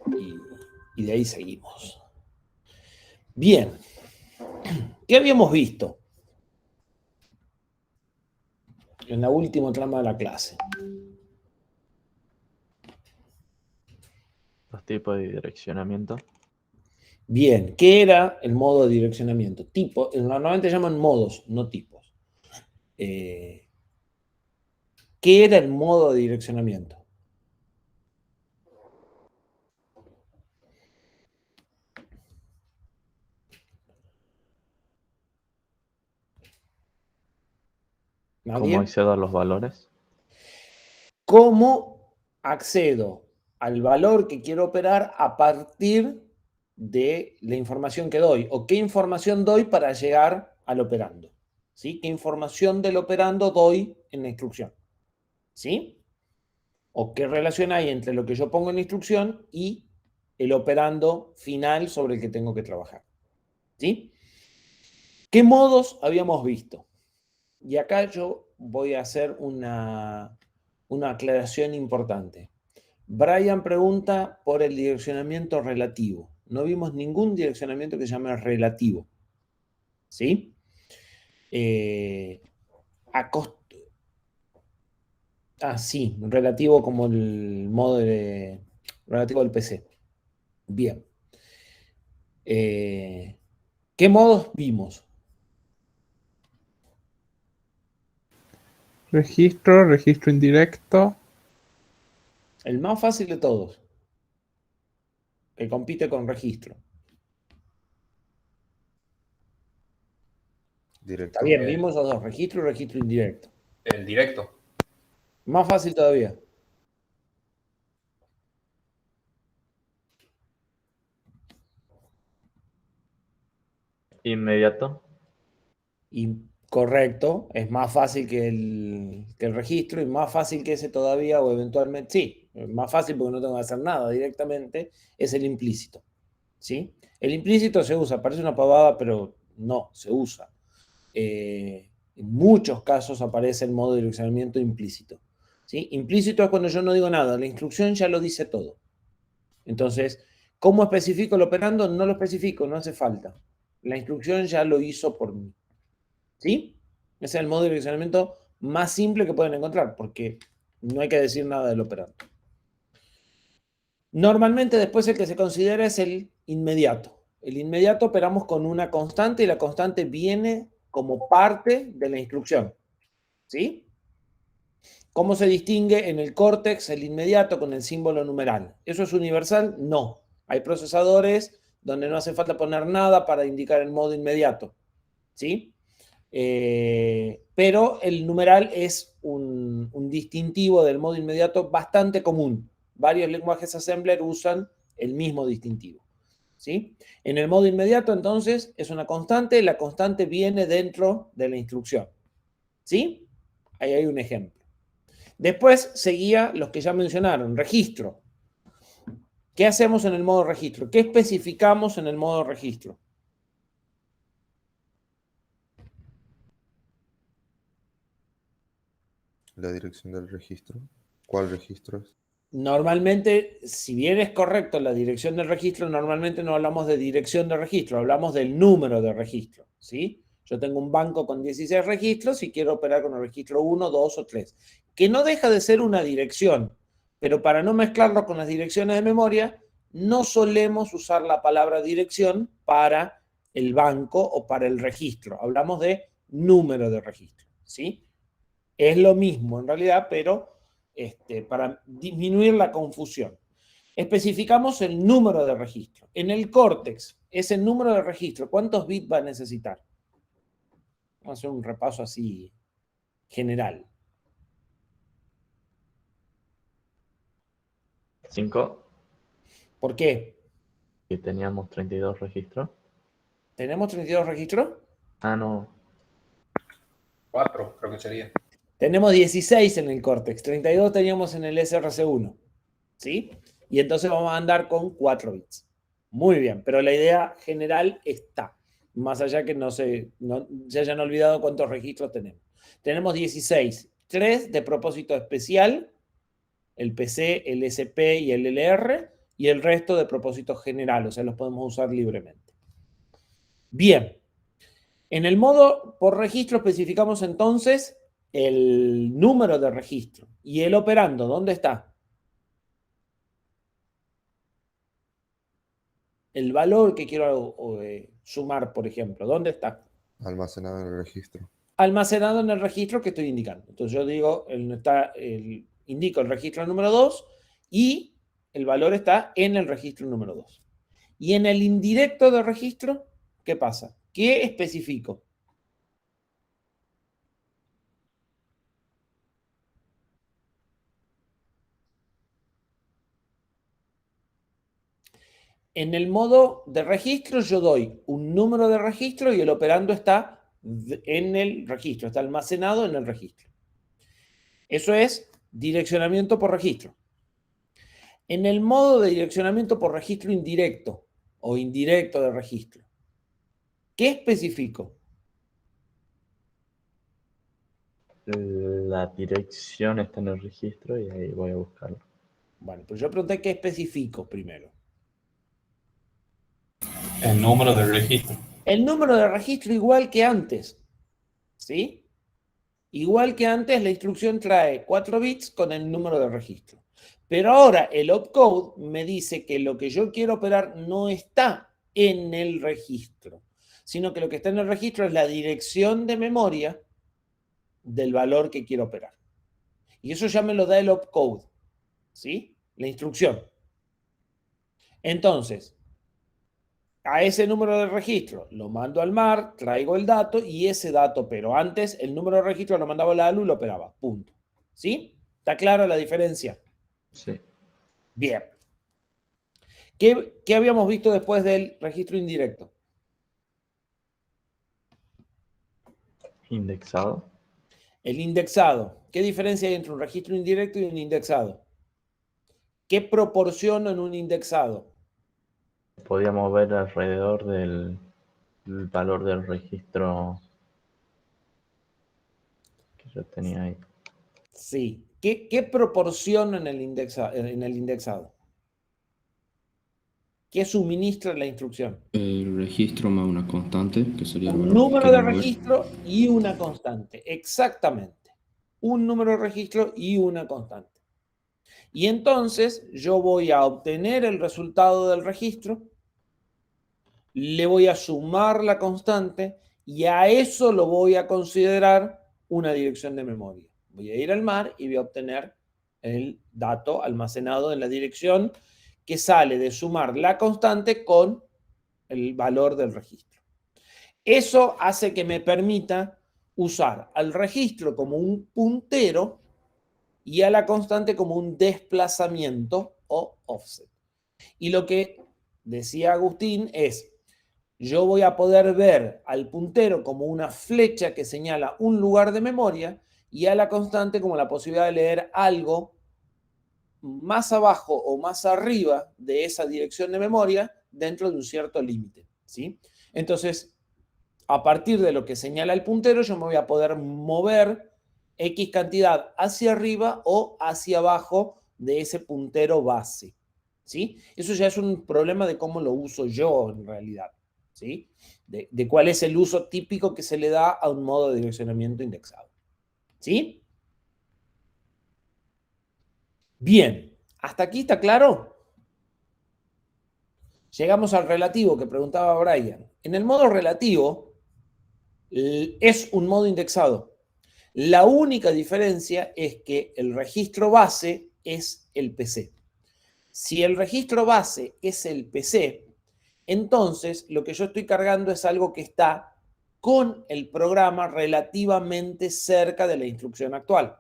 y, y de ahí seguimos. Bien. ¿Qué habíamos visto en la última trama de la clase? Los tipos de direccionamiento. Bien, ¿qué era el modo de direccionamiento? Normalmente llaman modos, no tipos. ¿Qué era el modo de direccionamiento? ¿Cómo ¿Nadie? accedo a los valores? ¿Cómo accedo al valor que quiero operar a partir de la información que doy? ¿O qué información doy para llegar al operando? ¿Sí? ¿Qué información del operando doy en la instrucción? ¿Sí? ¿O qué relación hay entre lo que yo pongo en la instrucción y el operando final sobre el que tengo que trabajar? ¿Sí? ¿Qué modos habíamos visto? Y acá yo voy a hacer una aclaración importante. Brian pregunta por el direccionamiento relativo. No vimos ningún direccionamiento que se llame relativo. ¿Sí? Sí, relativo como el modo relativo del PC. Bien. ¿Qué modos vimos? Registro, registro indirecto. El más fácil de todos, que compite con registro. Directo. Está bien, vimos los dos, registro y registro indirecto. El directo. Más fácil todavía. Inmediato. Y correcto, es más fácil que el registro y más fácil que ese todavía o eventualmente, sí, más fácil porque no tengo que hacer nada directamente, es el implícito. ¿Sí? El implícito se usa, parece una pavada, pero no, se usa. En muchos casos aparece el modo de direccionamiento implícito. ¿Sí? Implícito es cuando yo no digo nada, la instrucción ya lo dice todo. Entonces, ¿cómo especifico el operando? No lo especifico, no hace falta. La instrucción ya lo hizo por mí. ¿Sí? Ese es el modo de direccionamiento más simple que pueden encontrar, porque no hay que decir nada del operando. Normalmente después el que se considera es el inmediato. El inmediato operamos con una constante y la constante viene como parte de la instrucción. ¿Sí? ¿Cómo se distingue en el córtex el inmediato con el símbolo numeral? ¿Eso es universal? No. Hay procesadores donde no hace falta poner nada para indicar el modo inmediato. ¿Sí? Pero el numeral es un distintivo del modo inmediato bastante común. Varios lenguajes assembler usan el mismo distintivo. ¿Sí? En el modo inmediato, entonces, es una constante, la constante viene dentro de la instrucción. ¿Sí? Ahí hay un ejemplo. Después seguía los que ya mencionaron, registro. ¿Qué hacemos en el modo registro? ¿Qué especificamos en el modo registro? La dirección del registro. ¿Cuál registro es? Normalmente, si bien es correcto la dirección del registro, normalmente no hablamos de dirección de registro, hablamos del número de registro, ¿sí? Yo tengo un banco con 16 registros y quiero operar con el registro 1, 2 o 3, que no deja de ser una dirección, pero para no mezclarlo con las direcciones de memoria, no solemos usar la palabra dirección para el banco o para el registro. Hablamos de número de registro, ¿sí? Es lo mismo en realidad, pero para disminuir la confusión. Especificamos el número de registro. En el córtex, ese número de registro, ¿cuántos bits va a necesitar? Vamos a hacer un repaso así general. 5. ¿Por qué? Y teníamos 32 registros. ¿Tenemos 32 registros? Ah, no. 4, creo que sería. Tenemos 16 en el córtex, 32 teníamos en el SRC1. ¿Sí? Y entonces vamos a andar con 4 bits. Muy bien, pero la idea general está. Más allá que no se hayan olvidado cuántos registros tenemos. Tenemos 16, 3 de propósito especial, el PC, el SP y el LR, y el resto de propósito general, o sea, los podemos usar libremente. Bien, en el modo por registro especificamos entonces el número de registro y el operando, ¿dónde está? El valor que quiero sumar, por ejemplo, ¿dónde está? Almacenado en el registro. Almacenado en el registro que estoy indicando. Entonces yo digo, indico el registro número 2 y el valor está en el registro número 2. Y en el indirecto de registro, ¿qué pasa? ¿Qué especifico? En el modo de registro yo doy un número de registro y el operando está en el registro, está almacenado en el registro. Eso es direccionamiento por registro. En el modo de direccionamiento por registro indirecto o indirecto de registro, ¿qué especifico? La dirección está en el registro y ahí voy a buscarlo. Bueno, pues yo pregunté qué especifico primero. El número del registro. El número de registro igual que antes, ¿sí? Igual que antes, la instrucción trae 4 bits con el número de registro. Pero ahora el opcode me dice que lo que yo quiero operar no está en el registro, sino que lo que está en el registro es la dirección de memoria del valor que quiero operar. Y eso ya me lo da el opcode, ¿sí? La instrucción. Entonces, a ese número de registro lo mando al MAR, traigo el dato y ese dato, pero antes el número de registro lo mandaba la ALU y lo operaba. Punto. ¿Sí? ¿Está clara la diferencia? Sí. Bien. ¿Qué habíamos visto después del registro indirecto? Indexado. El indexado. ¿Qué diferencia hay entre un registro indirecto y un indexado? ¿Qué proporciono en un indexado? Podíamos ver alrededor del valor del registro que yo tenía ahí. Sí. ¿Qué proporciono en el indexado? ¿Qué suministra la instrucción? El registro más una constante, que sería el Un valor que número de quiero mover. registro y una constante. Exactamente. Un número de registro y una constante. Y entonces yo voy a obtener el resultado del registro, le voy a sumar la constante y a eso lo voy a considerar una dirección de memoria. Voy a ir al MAR y voy a obtener el dato almacenado en la dirección que sale de sumar la constante con el valor del registro. Eso hace que me permita usar al registro como un puntero y a la constante como un desplazamiento o offset. Y lo que decía Agustín es, yo voy a poder ver al puntero como una flecha que señala un lugar de memoria y a la constante como la posibilidad de leer algo más abajo o más arriba de esa dirección de memoria dentro de un cierto límite, ¿sí? Entonces, a partir de lo que señala el puntero, yo me voy a poder mover X cantidad hacia arriba o hacia abajo de ese puntero base, ¿sí? Eso ya es un problema de cómo lo uso yo en realidad, ¿sí? De cuál es el uso típico que se le da a un modo de direccionamiento indexado, ¿sí? Bien, ¿hasta aquí está claro? Llegamos al relativo que preguntaba Brian. En el modo relativo es un modo indexado. La única diferencia es que el registro base es el PC. Si el registro base es el PC, entonces lo que yo estoy cargando es algo que está con el programa relativamente cerca de la instrucción actual.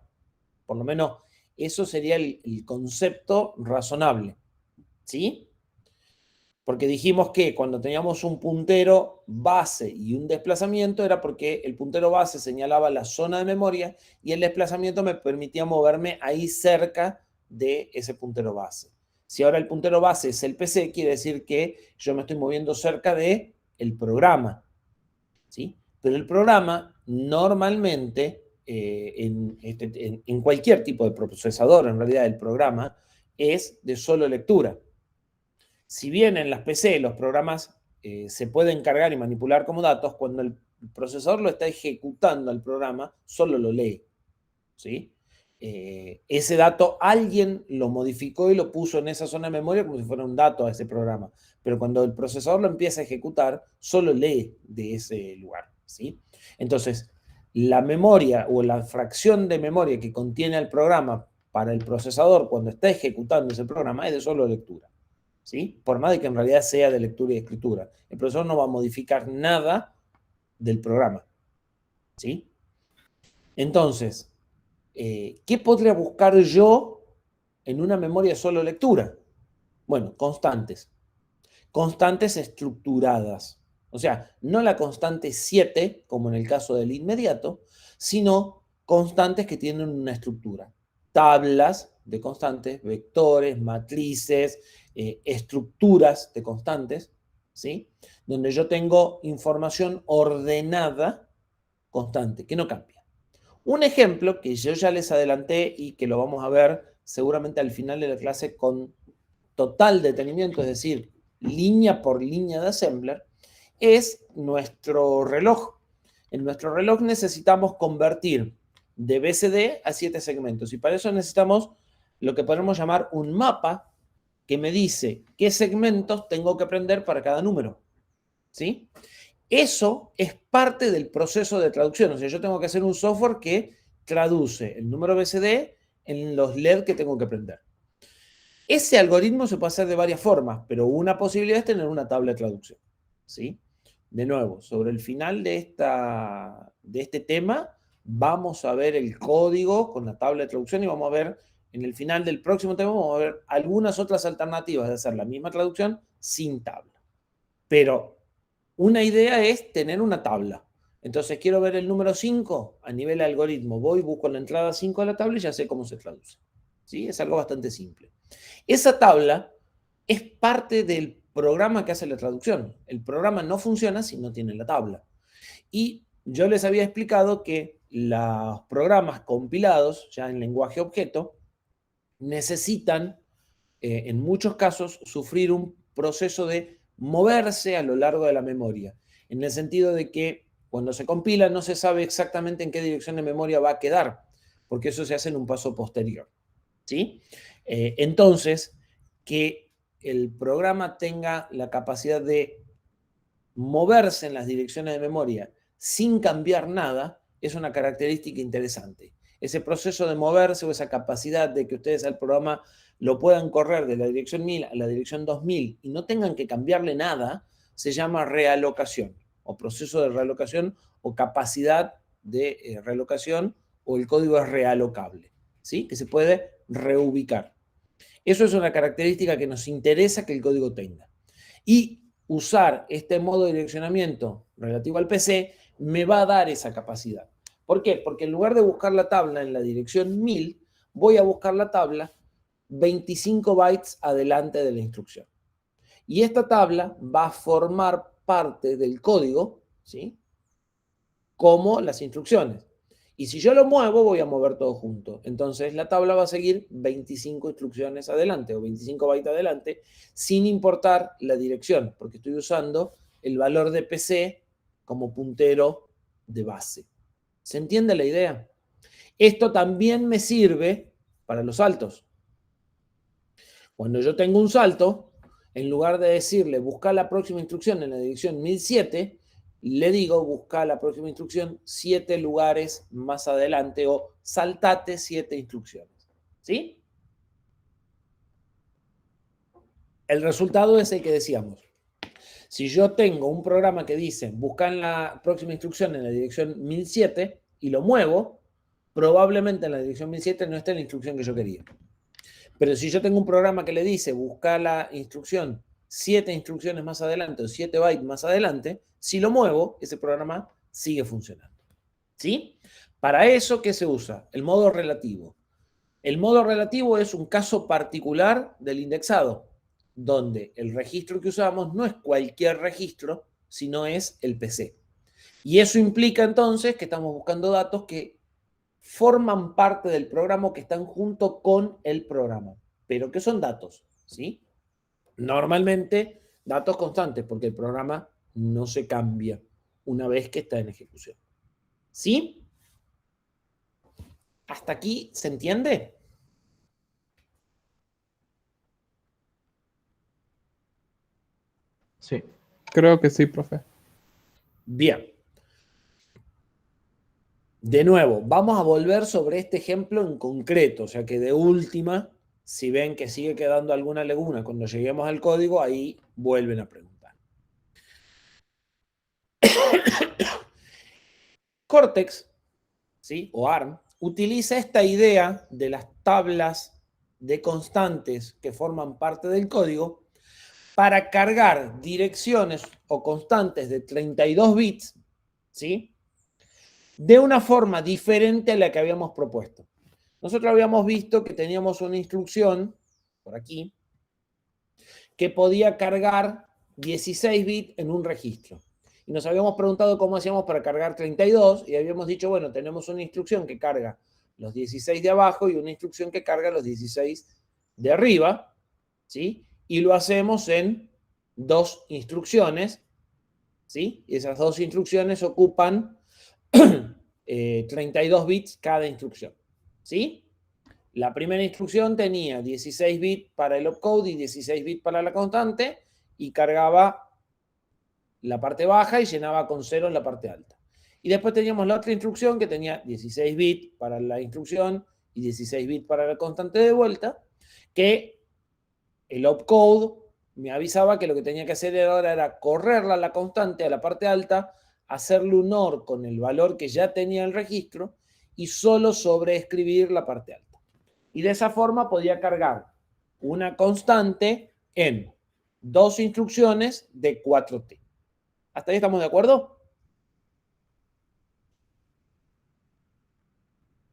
Por lo menos eso sería el concepto razonable, ¿sí? Porque dijimos que cuando teníamos un puntero base y un desplazamiento era porque el puntero base señalaba la zona de memoria y el desplazamiento me permitía moverme ahí cerca de ese puntero base. Si ahora el puntero base es el PC, quiere decir que yo me estoy moviendo cerca de el programa, ¿sí? Pero el programa normalmente, en cualquier tipo de procesador, en realidad el programa es de solo lectura. si bien en las PC los programas se pueden cargar y manipular como datos, cuando el procesador lo está ejecutando al programa, solo lo lee, ¿sí? Ese dato alguien lo modificó y lo puso en esa zona de memoria como si fuera un dato a ese programa. Pero cuando el procesador lo empieza a ejecutar, solo lee de ese lugar, ¿sí? Entonces, la memoria o la fracción de memoria que contiene el programa para el procesador cuando está ejecutando ese programa es de solo lectura, ¿sí? Por más de que en realidad sea de lectura y escritura. El procesador no va a modificar nada del programa, ¿sí? Entonces, ¿qué podría buscar yo en una memoria solo lectura? Bueno, constantes. Constantes estructuradas. O sea, no la constante 7, como en el caso del inmediato, sino constantes que tienen una estructura. Tablas de constantes, vectores, matrices, estructuras de constantes, ¿sí? Donde yo tengo información ordenada constante, que no cambia. Un ejemplo que yo ya les adelanté y que lo vamos a ver seguramente al final de la clase con total detenimiento, es decir, línea por línea de assembler, es nuestro reloj. En nuestro reloj necesitamos convertir de BCD a 7 segmentos y para eso necesitamos lo que podemos llamar un mapa que me dice qué segmentos tengo que prender para cada número, ¿sí? Eso es parte del proceso de traducción. O sea, yo tengo que hacer un software que traduce el número BCD en los LED que tengo que prender. Ese algoritmo se puede hacer de varias formas, pero una posibilidad es tener una tabla de traducción, ¿sí? De nuevo, sobre el final de este tema, vamos a ver el código con la tabla de traducción y vamos a ver, en el final del próximo tema, vamos a ver algunas otras alternativas de hacer la misma traducción sin tabla. Pero una idea es tener una tabla. Entonces, quiero ver el número 5 a nivel de algoritmo. Voy, busco la entrada 5 a la tabla y ya sé cómo se traduce, ¿sí? Es algo bastante simple. Esa tabla es parte del programa que hace la traducción. El programa no funciona si no tiene la tabla. Y yo les había explicado que los programas compilados, ya en lenguaje objeto, necesitan, en muchos casos, sufrir un proceso de moverse a lo largo de la memoria, en el sentido de que cuando se compila no se sabe exactamente en qué dirección de memoria va a quedar, porque eso se hace en un paso posterior, ¿sí? Entonces, que el programa tenga la capacidad de moverse en las direcciones de memoria sin cambiar nada es una característica interesante. Ese proceso de moverse o esa capacidad de que ustedes al programa lo puedan correr de la dirección 1000 a la dirección 2000 y no tengan que cambiarle nada, se llama realocación o proceso de realocación o capacidad de realocación o el código es realocable, ¿sí? Que se puede reubicar. Eso es una característica que nos interesa que el código tenga. Y usar este modo de direccionamiento relativo al PC me va a dar esa capacidad. ¿Por qué? Porque en lugar de buscar la tabla en la dirección 1000, voy a buscar la tabla 25 bytes adelante de la instrucción. Y esta tabla va a formar parte del código, ¿sí? Como las instrucciones. Y si yo lo muevo, voy a mover todo junto. Entonces la tabla va a seguir 25 instrucciones adelante o 25 bytes adelante, sin importar la dirección, porque estoy usando el valor de PC como puntero de base. ¿Se entiende la idea? Esto también me sirve para los saltos. Cuando yo tengo un salto, en lugar de decirle buscar la próxima instrucción en la dirección 1007, le digo buscar la próxima instrucción 7 lugares más adelante o saltate 7 instrucciones. ¿Sí? El resultado es el que decíamos. Si yo tengo un programa que dice buscar la próxima instrucción en la dirección 1007 y lo muevo, probablemente en la dirección 1007 no esté la instrucción que yo quería. Pero si yo tengo un programa que le dice buscar la instrucción 7 instrucciones más adelante o 7 bytes más adelante, si lo muevo, ese programa sigue funcionando. ¿Sí? Para eso, ¿qué se usa? El modo relativo. El modo relativo es un caso particular del indexado, donde el registro que usamos no es cualquier registro, sino es el PC. Y eso implica entonces que estamos buscando datos que forman parte del programa, que están junto con el programa, pero que son datos, ¿sí? Normalmente datos constantes, porque el programa no se cambia una vez que está en ejecución. ¿Sí? ¿Hasta aquí se entiende? Sí. Creo que sí, profe. Bien. De nuevo, vamos a volver sobre este ejemplo en concreto, o sea que de última, si ven que sigue quedando alguna laguna cuando lleguemos al código, ahí vuelven a preguntar. Cortex, ¿sí? O ARM, utiliza esta idea de las tablas de constantes que forman parte del código para cargar direcciones o constantes de 32 bits, ¿sí? De una forma diferente a la que habíamos propuesto. Nosotros habíamos visto que teníamos una instrucción, por aquí, que podía cargar 16 bits en un registro. Y nos habíamos preguntado cómo hacíamos para cargar 32 y habíamos dicho, bueno, tenemos una instrucción que carga los 16 de abajo y una instrucción que carga los 16 de arriba, ¿sí? Y lo hacemos en dos instrucciones, ¿sí? Y esas dos instrucciones ocupan 32 bits cada instrucción, ¿sí? La primera instrucción tenía 16 bits para el opcode y 16 bits para la constante y cargaba la parte baja y llenaba con 0 en la parte alta. Y después teníamos la otra instrucción que tenía 16 bits para la instrucción y 16 bits para la constante de vuelta, que el opcode me avisaba que lo que tenía que hacer ahora era correrla la constante a la parte alta, hacerle un OR con el valor que ya tenía el registro y solo sobreescribir la parte alta. Y de esa forma podía cargar una constante en dos instrucciones de 4T. ¿Hasta ahí estamos de acuerdo?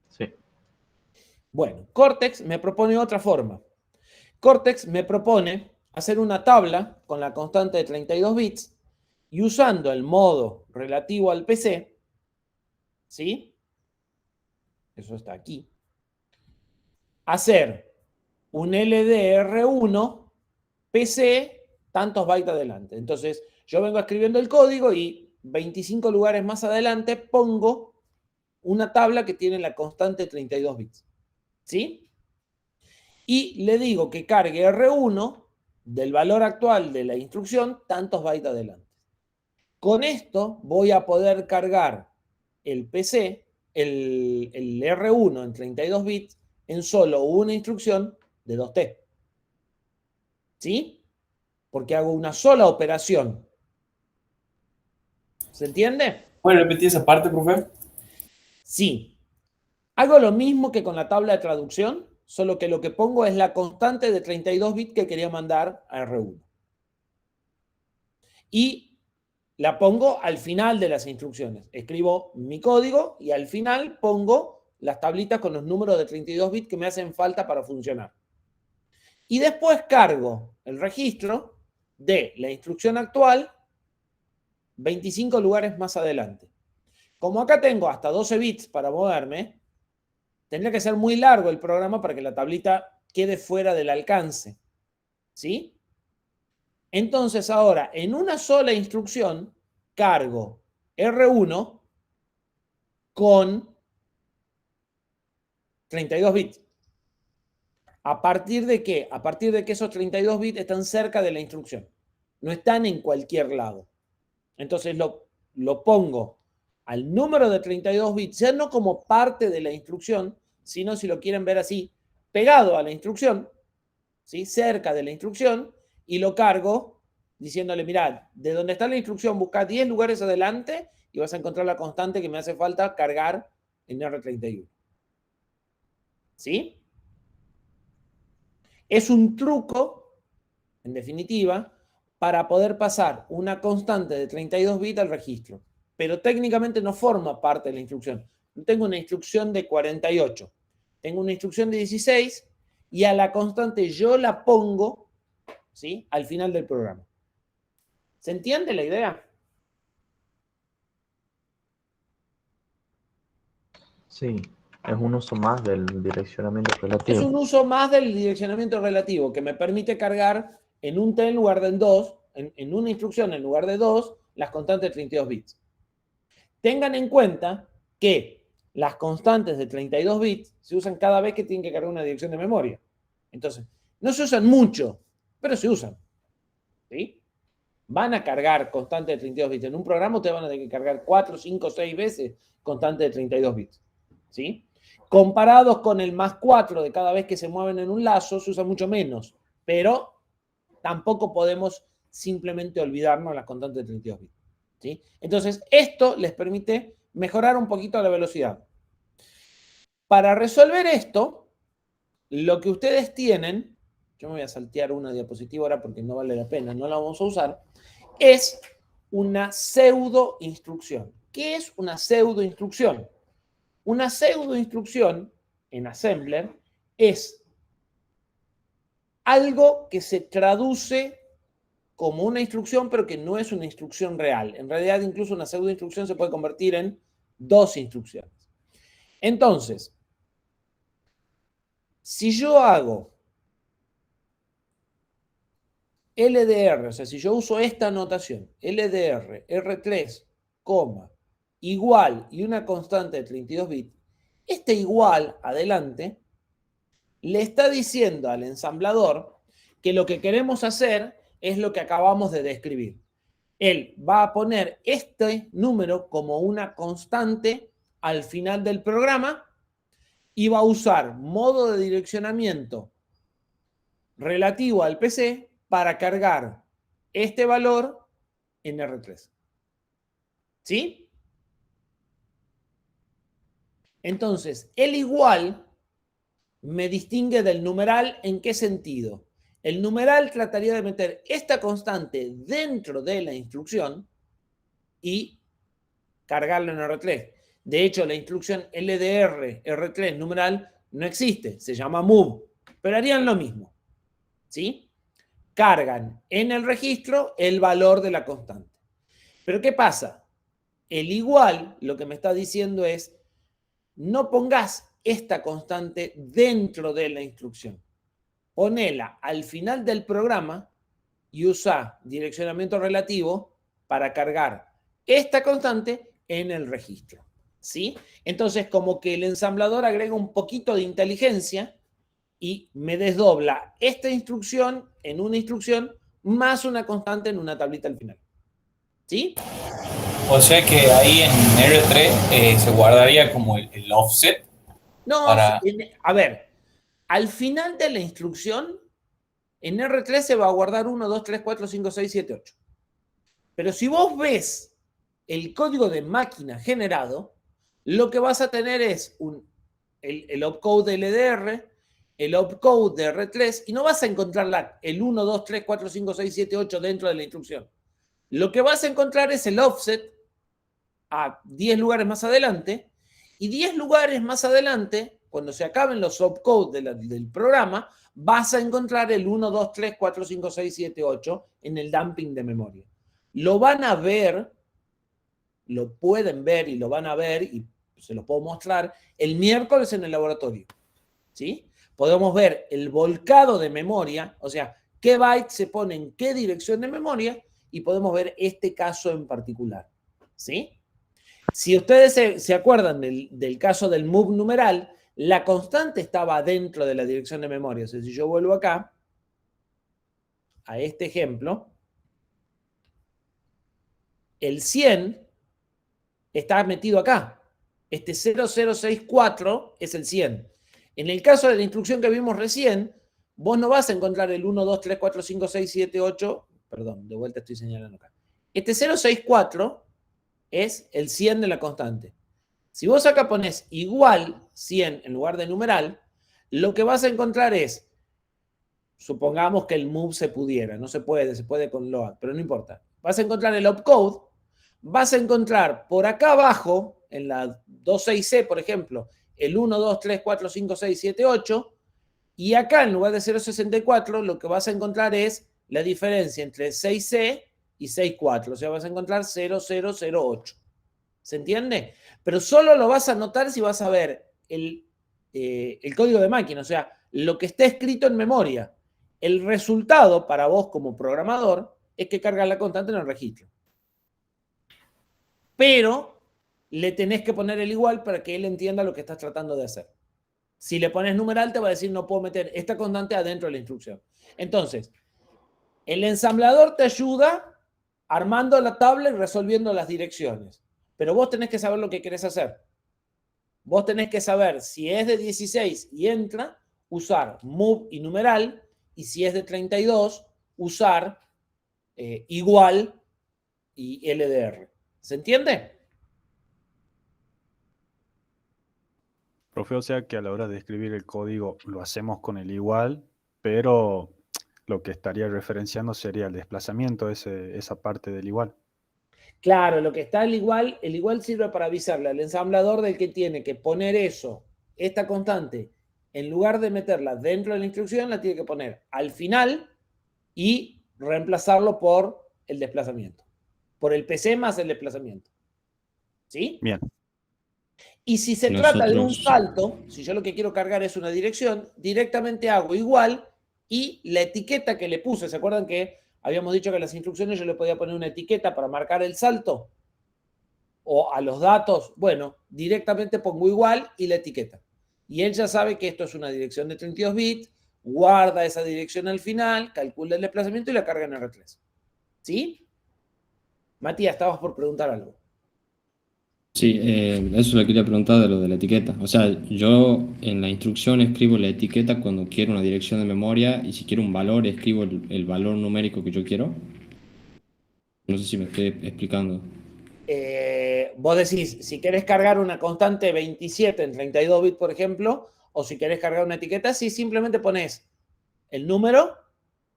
Sí. Bueno, Cortex me propone otra forma. Cortex me propone hacer una tabla con la constante de 32 bits y usando el modo relativo al PC, ¿sí? Eso está aquí. Hacer un LDR1 PC tantos bytes adelante. Entonces, yo vengo escribiendo el código y 25 lugares más adelante pongo una tabla que tiene la constante 32 bits. ¿Sí? Y le digo que cargue R1 del valor actual de la instrucción tantos bytes adelante. Con esto voy a poder cargar el PC, el R1 en 32 bits, en solo una instrucción de 2T. ¿Sí? Porque hago una sola operación. ¿Se entiende? ¿Puede repetir esa parte, profe? Sí. Hago lo mismo que con la tabla de traducción, solo que lo que pongo es la constante de 32 bits que quería mandar a R1. Y la pongo al final de las instrucciones. Escribo mi código y al final pongo las tablitas con los números de 32 bits que me hacen falta para funcionar. Y después cargo el registro de la instrucción actual 25 lugares más adelante. Como acá tengo hasta 12 bits para moverme, tendría que ser muy largo el programa para que la tablita quede fuera del alcance. ¿Sí? Entonces ahora, en una sola instrucción, cargo R1 con 32 bits. ¿A partir de qué? A partir de que esos 32 bits están cerca de la instrucción. No están en cualquier lado. Entonces lo pongo al número de 32 bits, ya no como parte de la instrucción, sino si lo quieren ver así, pegado a la instrucción, ¿sí? Cerca de la instrucción, y lo cargo diciéndole, mirad, de donde está la instrucción, busca 10 lugares adelante y vas a encontrar la constante que me hace falta cargar en R31. ¿Sí? Es un truco, en definitiva, para poder pasar una constante de 32 bits al registro. Pero técnicamente no forma parte de la instrucción. No tengo una instrucción de 48. Tengo una instrucción de 16 y a la constante yo la pongo, ¿sí?, al final del programa. ¿Se entiende la idea? Sí, es un uso más del direccionamiento Es un relativo. uso más del direccionamiento relativo que me permite cargar en un T en lugar de en 2, en una instrucción en lugar de 2, las constantes de 32 bits. Tengan en cuenta que las constantes de 32 bits se usan cada vez que tienen que cargar una dirección de memoria. Entonces, no se usan mucho, pero se usan. ¿Sí? Van a cargar constantes de 32 bits. En un programa ustedes van a tener que cargar 4, 5, 6 veces constantes de 32 bits. ¿Sí? Comparados con el más 4 de cada vez que se mueven en un lazo, se usa mucho menos. Pero tampoco podemos simplemente olvidarnos de las constantes de 32 bits. ¿Sí? Entonces, esto les permite mejorar un poquito la velocidad. Para resolver esto, lo que ustedes tienen, yo me voy a saltear una diapositiva ahora porque no vale la pena, no la vamos a usar, es una pseudo instrucción. ¿Qué es una pseudo instrucción? Una pseudo instrucción en Assembler es algo que se traduce como una instrucción, pero que no es una instrucción real. En realidad, incluso una pseudo instrucción se puede convertir en dos instrucciones. Entonces, si yo hago LDR, o sea, si yo uso esta notación, LDR, R3, igual y una constante de 32 bits, este igual, adelante, le está diciendo al ensamblador que lo que queremos hacer es lo que acabamos de describir. Él va a poner este número como una constante al final del programa y va a usar modo de direccionamiento relativo al PC para cargar este valor en R3. ¿Sí? Entonces, el igual me distingue del numeral. ¿En qué sentido? El numeral trataría de meter esta constante dentro de la instrucción y cargarlo en R3. De hecho, la instrucción LDR R3 numeral no existe, se llama move, pero harían lo mismo. ¿Sí? Cargan en el registro el valor de la constante. Pero ¿qué pasa? El igual lo que me está diciendo es, no pongas esta constante dentro de la instrucción. Ponela al final del programa y usa direccionamiento relativo para cargar esta constante en el registro. ¿Sí? Entonces, como que el ensamblador agrega un poquito de inteligencia y me desdobla esta instrucción en una instrucción más una constante en una tablita al final. ¿Sí? O sea que ahí en R3 se guardaría como el offset. No, para... a ver, al final de la instrucción, en R3 se va a guardar 1, 2, 3, 4, 5, 6, 7, 8. Pero si vos ves el código de máquina generado, lo que vas a tener es el opcode de LDR, el opcode de R3, y no vas a encontrar el 1, 2, 3, 4, 5, 6, 7, 8 dentro de la instrucción. Lo que vas a encontrar es el offset a 10 lugares más adelante, y 10 lugares más adelante, cuando se acaben los opcodes del programa, vas a encontrar el 1, 2, 3, 4, 5, 6, 7, 8 en el dumping de memoria. Lo van a ver, lo pueden ver y lo van a ver, y se los puedo mostrar, el miércoles en el laboratorio. ¿Sí? Podemos ver el volcado de memoria, o sea, qué byte se pone en qué dirección de memoria, y podemos ver este caso en particular. ¿Sí? Si ustedes se acuerdan del caso del move numeral, la constante estaba dentro de la dirección de memoria. O sea, si yo vuelvo acá, a este ejemplo, el 100 está metido acá. Este 0064 es el 100. En el caso de la instrucción que vimos recién, vos no vas a encontrar el 1, 2, 3, 4, 5, 6, 7, 8. Perdón, de vuelta estoy señalando acá. Este 064 es el 100 de la constante. Si vos acá pones igual 100 en lugar de numeral, lo que vas a encontrar es, supongamos que el move se pudiera, no se puede con load, pero no importa. Vas a encontrar el opcode, vas a encontrar por acá abajo, en la 26C, por ejemplo, el 1, 2, 3, 4, 5, 6, 7, 8, y acá en lugar de 064, lo que vas a encontrar es la diferencia entre 6C y 6.4, o sea, vas a encontrar 0008. ¿Se entiende? Pero solo lo vas a notar si vas a ver el código de máquina, o sea, lo que está escrito en memoria. El resultado para vos como programador es que cargas la constante en el registro. Pero le tenés que poner el igual para que él entienda lo que estás tratando de hacer. Si le pones numeral, te va a decir no puedo meter esta constante adentro de la instrucción. Entonces, el ensamblador te ayuda armando la tabla y resolviendo las direcciones. Pero vos tenés que saber lo que querés hacer. Vos tenés que saber si es de 16 y entra, usar move y numeral, y si es de 32, usar igual y LDR. ¿Se entiende? Profe, o sea que a la hora de escribir el código lo hacemos con el igual, pero lo que estaría referenciando sería el desplazamiento, esa parte del igual. Claro, lo que está el igual sirve para avisarle al ensamblador del que tiene que poner eso, esta constante, en lugar de meterla dentro de la instrucción, la tiene que poner al final y reemplazarlo por el desplazamiento. Por el PC más el desplazamiento. ¿Sí? Bien. Y si se trata de un salto, si yo lo que quiero cargar es una dirección, directamente hago igual y la etiqueta que le puse, ¿se acuerdan que habíamos dicho que en las instrucciones yo le podía poner una etiqueta para marcar el salto? O a los datos, bueno, directamente pongo igual y la etiqueta. Y él ya sabe que esto es una dirección de 32 bits, guarda esa dirección al final, calcula el desplazamiento y la carga en R3. ¿Sí? Matías, estabas por preguntar algo. Sí, eso le quería preguntar de lo de la etiqueta. O sea, yo en la instrucción escribo la etiqueta cuando quiero una dirección de memoria y si quiero un valor escribo el valor numérico que yo quiero. No sé si me estoy explicando. Vos decís, si querés cargar una constante 27 en 32 bits, por ejemplo, o si querés cargar una etiqueta, sí, simplemente pones el número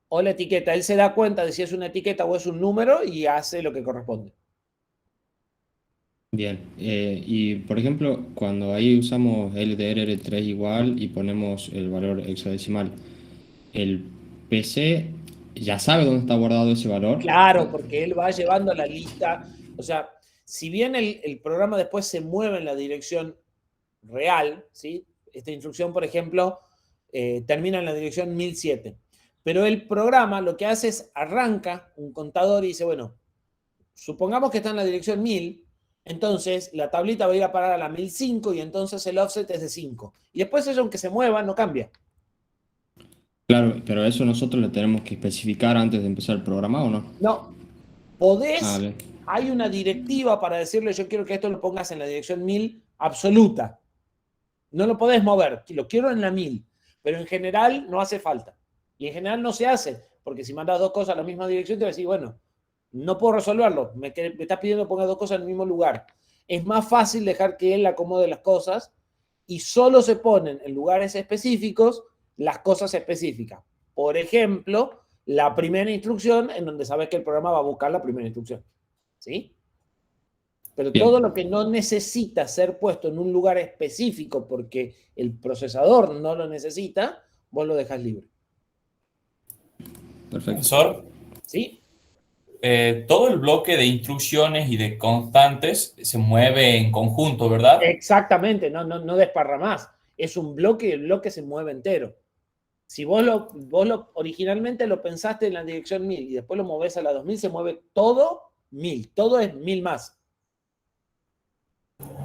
o la etiqueta. Él se da cuenta de si es una etiqueta o es un número y hace lo que corresponde. Bien, y por ejemplo, cuando ahí usamos LDR3 igual y ponemos el valor hexadecimal, ¿el PC ya sabe dónde está guardado ese valor? Claro, porque él va llevando la lista. O sea, si bien el programa después se mueve en la dirección real, ¿sí? Esta instrucción, por ejemplo, termina en la dirección 1007. Pero el programa lo que hace es arranca un contador y dice, bueno, supongamos que está en la dirección 1000, entonces la tablita va a ir a parar a la 1005 y entonces el offset es de 5. Y después eso, aunque se mueva, no cambia. Claro, pero eso nosotros le tenemos que especificar antes de empezar el programa, ¿o no? No, podés, Bien. hay una directiva para decirle yo quiero que esto lo pongas en la dirección 1000 absoluta. No lo podés mover, lo quiero en la 1000, pero en general no hace falta. Y en general no se hace, porque si mandas dos cosas a la misma dirección te va a decir, bueno, no puedo resolverlo, me estás pidiendo que ponga dos cosas en el mismo lugar. Es más fácil dejar que él acomode las cosas y solo se ponen en lugares específicos las cosas específicas. Por ejemplo, la primera instrucción en donde sabes que el programa va a buscar la primera instrucción. ¿Sí? Pero Bien. todo lo que no necesita ser puesto en un lugar específico porque el procesador no lo necesita, vos lo dejas libre. Perfecto. Profesor, ¿Sí? todo el bloque de instrucciones y de constantes se mueve en conjunto, ¿verdad? Exactamente, no desparramás. Es un bloque y el bloque se mueve entero. Si vos originalmente lo pensaste en la dirección 1000 y después lo movés a la 2000, se mueve todo 1000. Todo es 1000 más.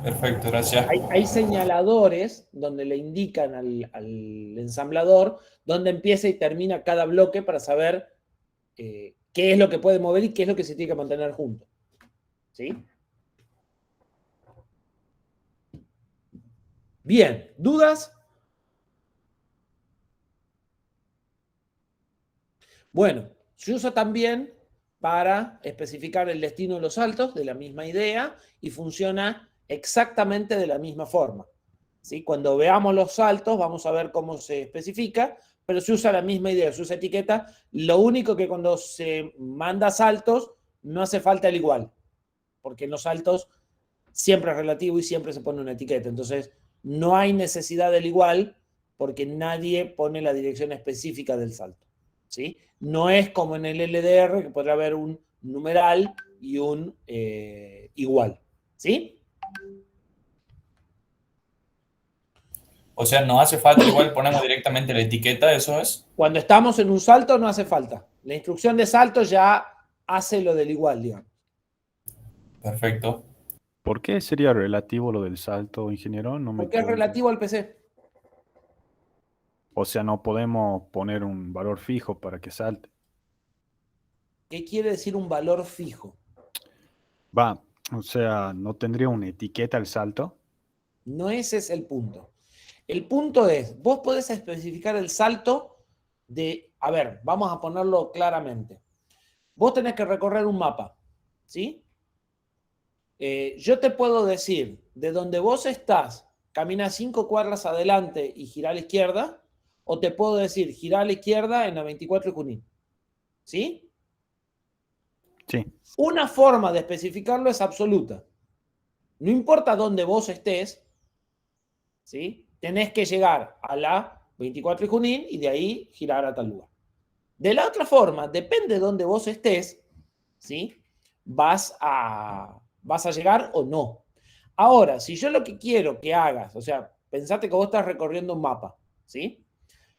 Perfecto, gracias. Hay señaladores donde le indican al ensamblador dónde empieza y termina cada bloque para saber qué es lo que puede mover y qué es lo que se tiene que mantener junto. ¿Sí? Bien, ¿dudas? Bueno, se usa también para especificar el destino de los saltos, de la misma idea, y funciona exactamente de la misma forma. ¿Sí? Cuando veamos los saltos, vamos a ver cómo se especifica, pero se usa la misma idea, se usa etiqueta. Lo único que cuando se manda saltos, no hace falta el igual, porque en los saltos siempre es relativo y siempre se pone una etiqueta. Entonces, no hay necesidad del igual porque nadie pone la dirección específica del salto. ¿Sí? No es como en el LDR, que podrá haber un numeral y un igual. ¿Sí? O sea, no hace falta, igual ponemos directamente la etiqueta, eso es. Cuando estamos en un salto no hace falta. La instrucción de salto ya hace lo del igual, digamos. Perfecto. ¿Por qué sería relativo lo del salto, ingeniero? No me Porque es quedó bien. relativo al PC. O sea, no podemos poner un valor fijo para que salte. ¿Qué quiere decir un valor fijo? Va, o sea, ¿no tendría una etiqueta el salto? No ese es el punto. El punto es, vos podés especificar el salto de, a ver, vamos a ponerlo claramente. Vos tenés que recorrer un mapa, ¿sí? Yo te puedo decir, de donde vos estás, camina 5 cuadras adelante y gira a la izquierda, o te puedo decir, gira a la izquierda en la 24 de Junín, ¿sí? Sí, Una forma de especificarlo es absoluta. No importa dónde vos estés, ¿sí? Tenés que llegar a la 24 de Junín y de ahí girar a tal lugar. De la otra forma, depende de dónde vos estés, ¿sí? Vas a llegar o no. Ahora, si yo lo que quiero que hagas, o sea, pensate que vos estás recorriendo un mapa, ¿sí?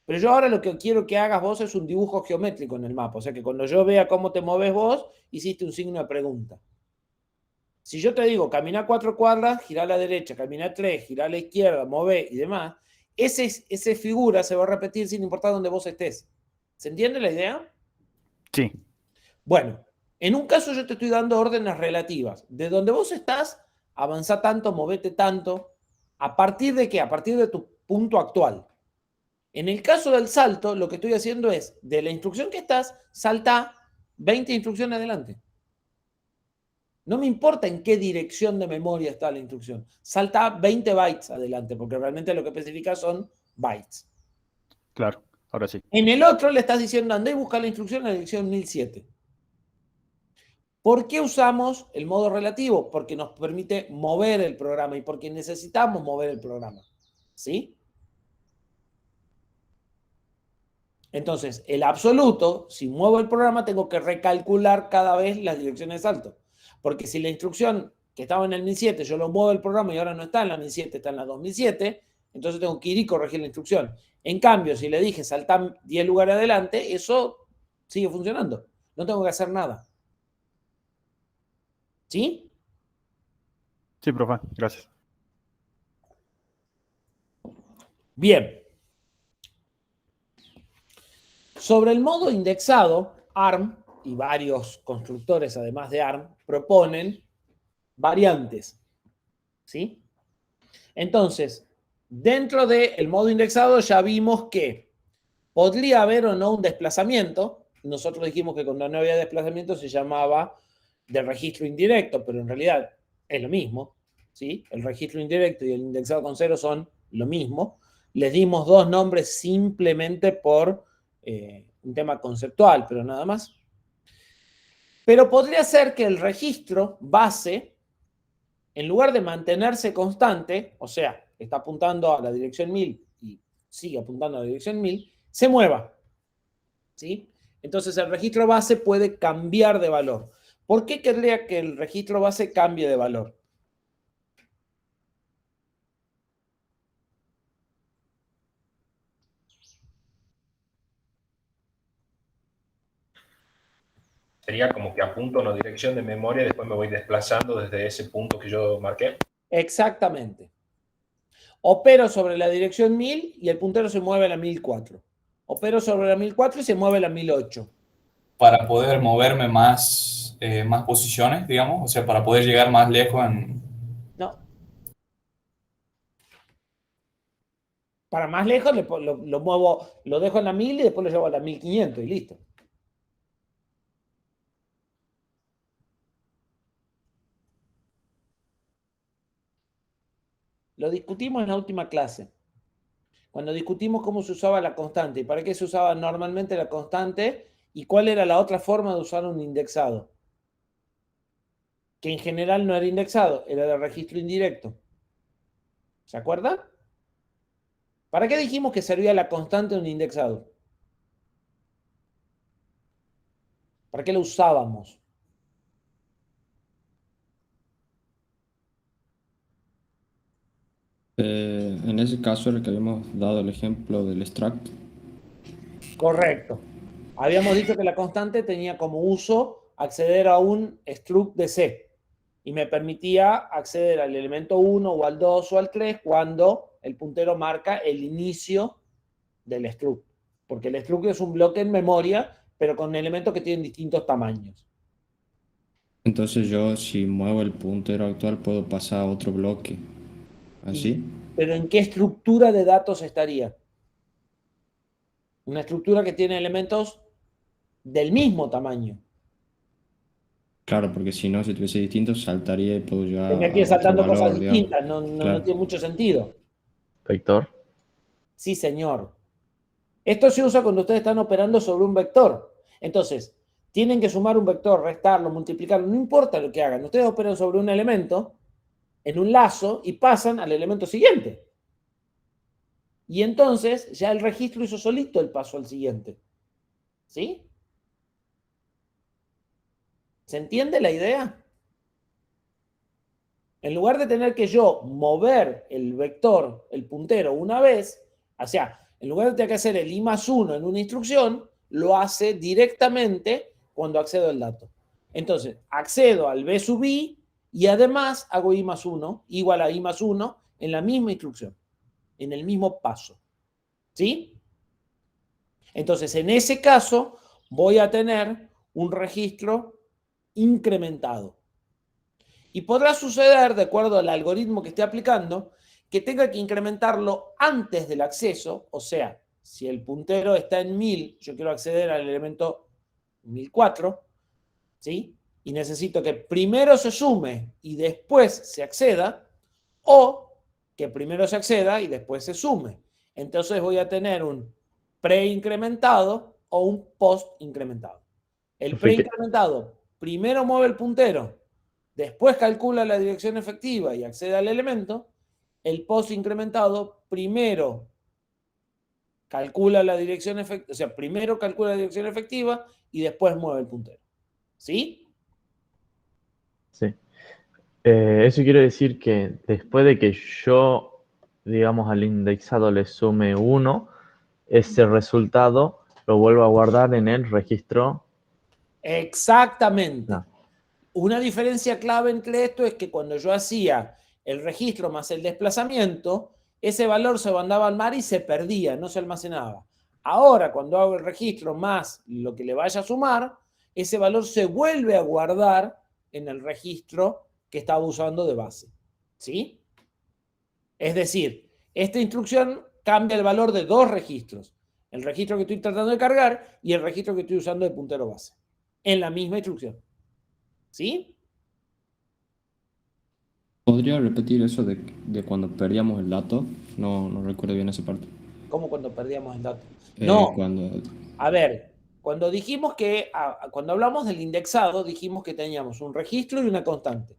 Pero yo ahora lo que quiero que hagas vos es un dibujo geométrico en el mapa. O sea, que cuando yo vea cómo te moves vos, hiciste un signo de pregunta. Si yo te digo, camina 4 cuadras, gira a la derecha, camina 3, gira a la izquierda, move y demás, esa figura se va a repetir sin importar dónde vos estés. ¿Se entiende la idea? sí, Bueno, en un caso yo te estoy dando órdenes relativas. De donde vos estás, avanza tanto, movete tanto. ¿A partir de qué? A partir de tu punto actual. En el caso del salto, lo que estoy haciendo es, de la instrucción que estás, salta 20 instrucciones adelante. No me importa en qué dirección de memoria está la instrucción. Salta 20 bytes adelante, porque realmente lo que especifica son bytes. claro, ahora sí. En el otro le estás diciendo, andá y busca la instrucción en la dirección 1007. ¿Por qué usamos el modo relativo? Porque nos permite mover el programa y porque necesitamos mover el programa. ¿Sí? Entonces, el absoluto, si muevo el programa, tengo que recalcular cada vez las direcciones de salto. Porque si la instrucción que estaba en el 1007, yo lo muevo el programa y ahora no está en la 1007, está en la 2007, entonces tengo que ir y corregir la instrucción. En cambio, si le dije saltar 10 lugares adelante, eso sigue funcionando. No tengo que hacer nada. ¿Sí? Sí, profe, gracias. Bien. Sobre el modo indexado, ARM y varios constructores, además de ARM, proponen variantes. ¿Sí? Entonces, dentro del modo indexado ya vimos que podría haber o no un desplazamiento. Nosotros dijimos que cuando no había desplazamiento se llamaba de registro indirecto, pero en realidad es lo mismo. ¿Sí? El registro indirecto y el indexado con cero son lo mismo. Les dimos dos nombres simplemente por un tema conceptual, pero nada más. Pero podría ser que el registro base, en lugar de mantenerse constante, o sea, está apuntando a la dirección 1000 y sigue apuntando a la dirección 1000, se mueva. ¿Sí? Entonces el registro base puede cambiar de valor. ¿Por qué querría que el registro base cambie de valor? Sería como que apunto a una dirección de memoria y después me voy desplazando desde ese punto que yo marqué. Exactamente. Opero sobre la dirección 1000 y el puntero se mueve a la 1004. Opero sobre la 1004 y se mueve a la 1008. Para poder moverme más posiciones, digamos, o sea, para poder llegar más lejos en... No. Para más lejos lo muevo, lo dejo en la 1000 y después lo llevo a la 1500 y listo. Lo discutimos en la última clase. Cuando discutimos cómo se usaba la constante y para qué se usaba normalmente la constante y cuál era la otra forma de usar un indexado. Que en general no era indexado, era de registro indirecto. ¿Se acuerdan? ¿Para qué dijimos que servía la constante de un indexado? ¿Para qué lo usábamos? En ese caso era que habíamos dado el ejemplo del struct. Correcto. Habíamos dicho que la constante tenía como uso acceder a un struct de C y me permitía acceder al elemento 1 o al 2 o al 3 cuando el puntero marca el inicio del struct. Porque el struct es un bloque en memoria, pero con elementos que tienen distintos tamaños. Entonces yo, si muevo el puntero actual, puedo pasar a otro bloque. ¿Así? Pero ¿en qué estructura de datos estaría? Una estructura que tiene elementos del mismo tamaño. Claro, porque si no, si tuviese distinto, saltaría y puedo llevar Tendría que ir a otro saltando valor, cosas digamos. distintas, no Claro. tiene mucho sentido. Vector. Sí, señor. Esto se usa cuando ustedes están operando sobre un vector. Entonces, tienen que sumar un vector, restarlo, multiplicarlo, no importa lo que hagan. Ustedes operan sobre un elemento en un lazo y pasan al elemento siguiente. Y entonces ya el registro hizo solito el paso al siguiente. ¿Sí? ¿Se entiende la idea? En lugar de tener que yo mover el vector, el puntero, una vez, o sea, en lugar de tener que hacer el i más 1 en una instrucción, lo hace directamente cuando accedo al dato. Entonces, accedo al b sub i y además hago i más 1 igual a i más 1 en la misma instrucción, en el mismo paso. ¿Sí? Entonces, en ese caso, voy a tener un registro incrementado. Y podrá suceder, de acuerdo al algoritmo que esté aplicando, que tenga que incrementarlo antes del acceso, o sea, si el puntero está en 1000, yo quiero acceder al elemento 1004, ¿sí? Y necesito que primero se sume y después se acceda, o que primero se acceda y después se sume. Entonces voy a tener un preincrementado o un post-incrementado. El preincrementado primero mueve el puntero, después calcula la dirección efectiva y accede al elemento. El post incrementado primero calcula la dirección efectiva, o sea, primero calcula la dirección efectiva y después mueve el puntero. ¿Sí? Sí. Eso quiere decir que después de que yo, digamos, al indexado le sume 1, ese resultado lo vuelvo a guardar en el registro. Exactamente. No. Una diferencia clave entre esto es que cuando yo hacía el registro más el desplazamiento, ese valor se mandaba al mar y se perdía, no se almacenaba. Ahora, cuando hago el registro más lo que le vaya a sumar, ese valor se vuelve a guardar en el registro que estaba usando de base. ¿Sí? Es decir, esta instrucción cambia el valor de dos registros. El registro que estoy tratando de cargar y el registro que estoy usando de puntero base. En la misma instrucción. ¿Sí? ¿Podría repetir eso de cuando perdíamos el dato? No recuerdo bien esa parte. ¿Cómo cuando perdíamos el dato? No, Cuando... a ver, cuando dijimos que, cuando hablamos del indexado, dijimos que teníamos un registro y una constante.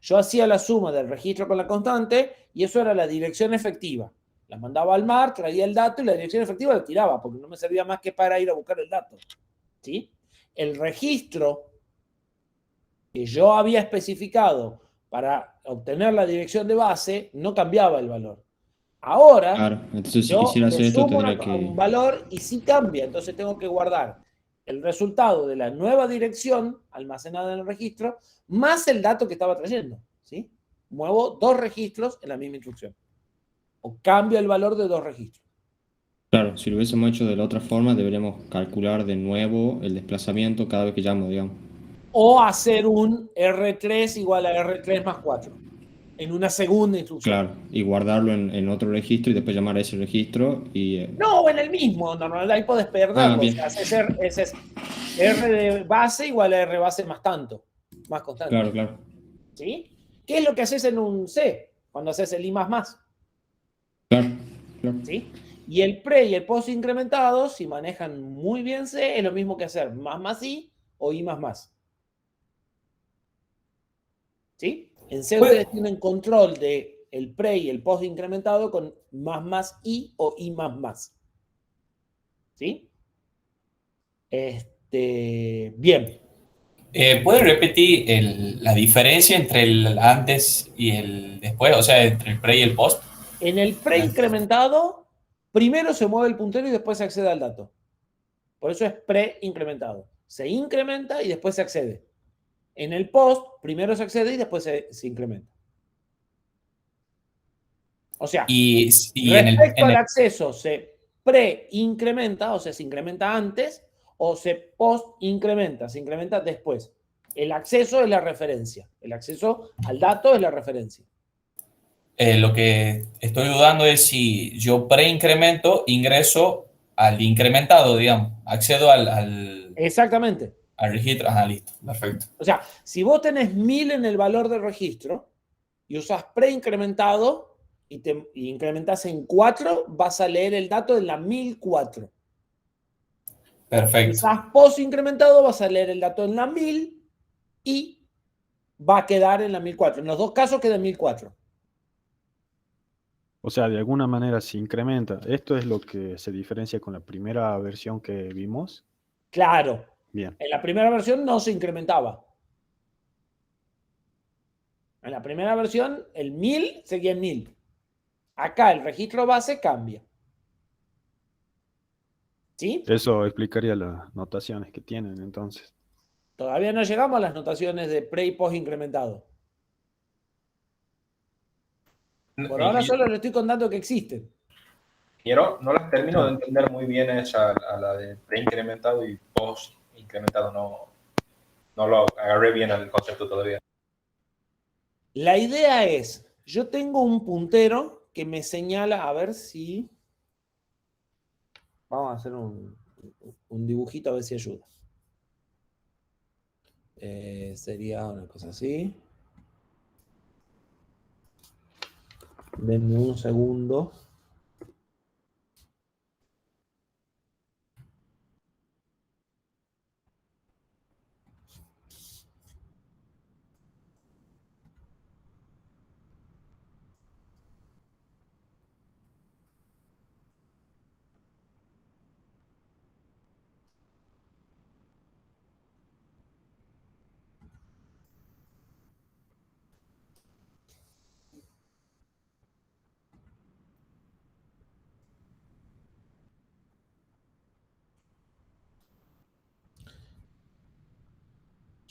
Yo hacía la suma del registro con la constante y eso era la dirección efectiva. La mandaba al mar, traía el dato y la dirección efectiva la tiraba porque no me servía más que para ir a buscar el dato. ¿Sí? El registro que yo había especificado para obtener la dirección de base no cambiaba el valor. Ahora, Claro, entonces si yo quisiera le hacer esto sumo tendría que... un valor y sí cambia, entonces tengo que guardar el resultado de la nueva dirección almacenada en el registro más el dato que estaba trayendo. ¿Sí? Muevo dos registros en la misma instrucción. O cambio el valor de dos registros. Claro, si lo hubiésemos hecho de la otra forma, deberíamos calcular de nuevo el desplazamiento cada vez que llamo, digamos. O hacer un R3 igual a R3 más 4 en una segunda instrucción. Claro, y guardarlo en otro registro y después llamar a ese registro y... No, en el mismo, normalmente ahí podés perderlo. bien. O sea, ese es R de base igual a R base más tanto, más constante. Claro. ¿Sí? ¿Qué es lo que haces en un C cuando haces el I más? Claro. ¿Sí? Y el pre y el post incrementados, si manejan muy bien C, es lo mismo que hacer más I o I más. ¿Sí? En C ustedes tienen control de el pre y el post incrementado con más I o I más. ¿Sí? Bien. ¿Puede repetir la diferencia entre el antes y el después? O sea, entre el pre y el post. En el preincrementado, primero se mueve el puntero y después se accede al dato. Por eso es preincrementado. Se incrementa y después se accede. En el post, primero se accede y después se incrementa. O sea, Y en respecto al acceso, se preincrementa, o sea, se incrementa antes, o se post-incrementa, se incrementa después. El acceso es la referencia. El acceso al dato es la referencia. lo que estoy dudando es si yo preincremento, ingreso al incrementado, digamos. Accedo al Exactamente. registro. Ajá, listo. Perfecto. O sea, si vos tenés 1000 en el valor del registro y usás preincrementado y incrementás en 4, vas a leer el dato de la 1004. Perfecto. Usás post-incrementado, vas a leer el dato en la 1000 y va a quedar en la 1004. En los dos casos queda en 1004. O sea, de alguna manera se incrementa. Esto es lo que se diferencia con la primera versión que vimos. Claro. Bien. En la primera versión no se incrementaba. En la primera versión, el 1000 seguía en 1000. Acá el registro base cambia. ¿Sí? Eso explicaría las notaciones que tienen entonces. Todavía no llegamos a las notaciones de pre y post incrementado. Por ahora solo le estoy contando que existen. Ingeniero, no las termino de entender muy bien esa, a la de preincrementado y post-incrementado. No lo agarré bien al concepto todavía. La idea es, yo tengo un puntero que me señala, a ver si... Vamos a hacer un dibujito a ver si ayuda. Sería una cosa así. Denme un segundo.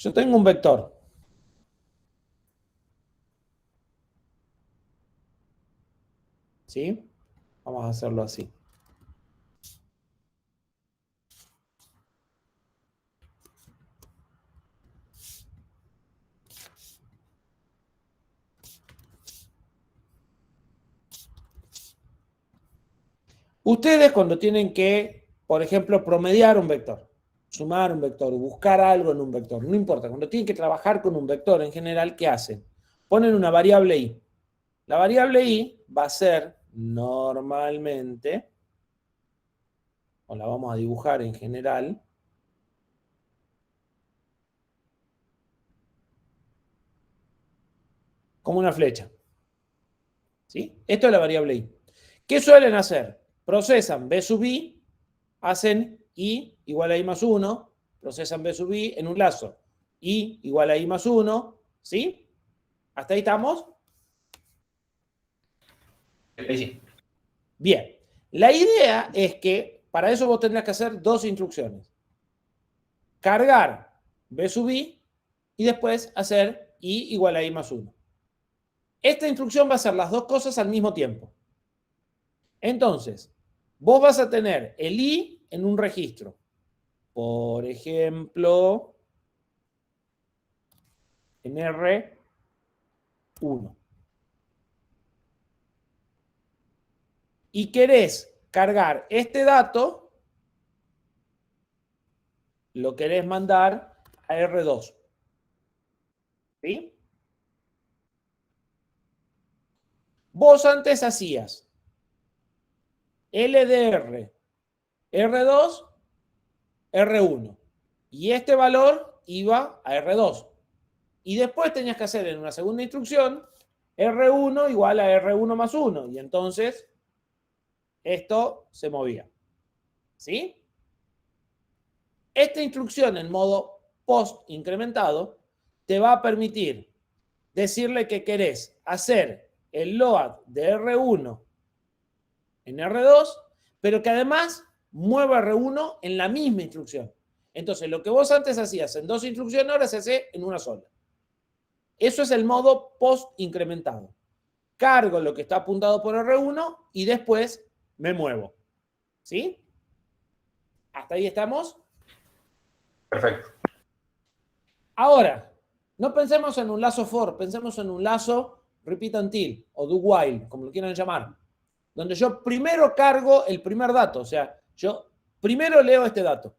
Yo tengo un vector. ¿Sí? Vamos a hacerlo así. Ustedes cuando tienen que, por ejemplo, promediar un vector, sumar un vector, buscar algo en un vector, no importa, cuando tienen que trabajar con un vector en general, ¿qué hacen? Ponen una variable i. La variable i va a ser normalmente, o la vamos a dibujar en general, como una flecha. ¿Sí? Esto es la variable i. ¿Qué suelen hacer? Procesan b sub i, hacen i igual a i más 1, procesan b sub i en un lazo, i igual a i más 1, ¿sí? ¿Hasta ahí estamos? Sí. Bien. La idea es que para eso vos tendrás que hacer dos instrucciones. Cargar b sub i y después hacer i igual a i más 1. Esta instrucción va a hacer las dos cosas al mismo tiempo. Entonces, vos vas a tener el i en un registro. Por ejemplo, en R1. Y querés cargar este dato, lo querés mandar a R2. ¿Sí? Vos antes hacías LDR, R2, R1. Y este valor iba a R2. Y después tenías que hacer en una segunda instrucción R1 igual a R1 más 1. Y entonces esto se movía. ¿Sí? Esta instrucción en modo post incrementado te va a permitir decirle que querés hacer el load de R1 en R2, pero que además mueva R1 en la misma instrucción. Entonces, lo que vos antes hacías en 2 instrucciones, ahora se hace en una sola. Eso es el modo post incrementado. Cargo lo que está apuntado por R1 y después me muevo. ¿Sí? ¿Hasta ahí estamos? Perfecto. Ahora, no pensemos en un lazo for, pensemos en un lazo repeat until o do while, como lo quieran llamar, donde yo primero cargo el primer dato, o sea, yo primero leo este dato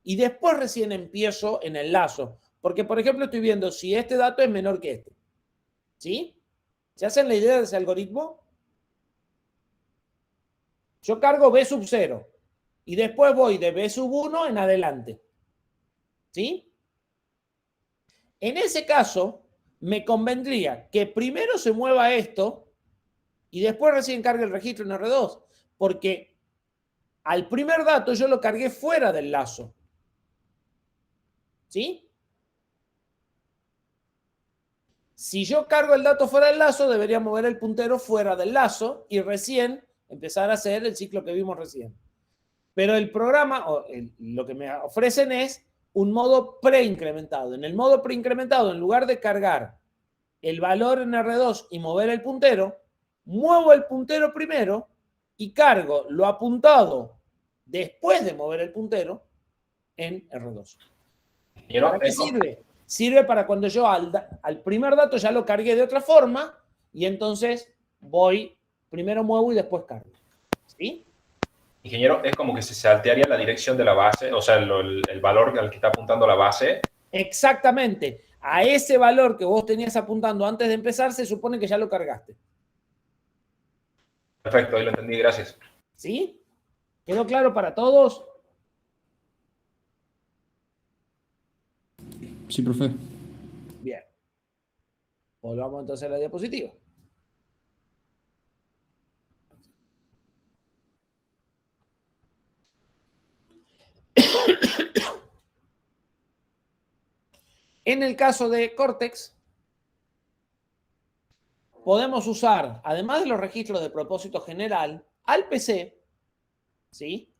y después recién empiezo en el lazo, porque por ejemplo estoy viendo si este dato es menor que este. ¿Sí? ¿Se hacen la idea de ese algoritmo? Yo cargo B sub 0 y después voy de B sub 1 en adelante. ¿Sí? En ese caso, me convendría que primero se mueva esto y después recién cargue el registro en R2, porque al primer dato yo lo cargué fuera del lazo. ¿Sí? Si yo cargo el dato fuera del lazo, debería mover el puntero fuera del lazo y recién empezar a hacer el ciclo que vimos recién. Pero el programa, lo que me ofrecen es un modo preincrementado. En el modo preincrementado, en lugar de cargar el valor en R2 y mover el puntero, muevo el puntero primero y cargo lo apuntado después de mover el puntero en R2. ¿Para qué sirve? Sirve para cuando yo al primer dato ya lo cargué de otra forma y entonces voy, primero muevo y después cargo. ¿Sí? Ingeniero, es como que se saltearía la dirección de la base, o sea, el valor al que está apuntando la base. Exactamente. A ese valor que vos tenías apuntando antes de empezar, se supone que ya lo cargaste. Perfecto, ahí lo entendí, gracias. ¿Sí? ¿Quedó claro para todos? Sí, profe. Bien. Volvamos entonces a la diapositiva. En el caso de Cortex, podemos usar, además de los registros de propósito general, al PC, ¿sí?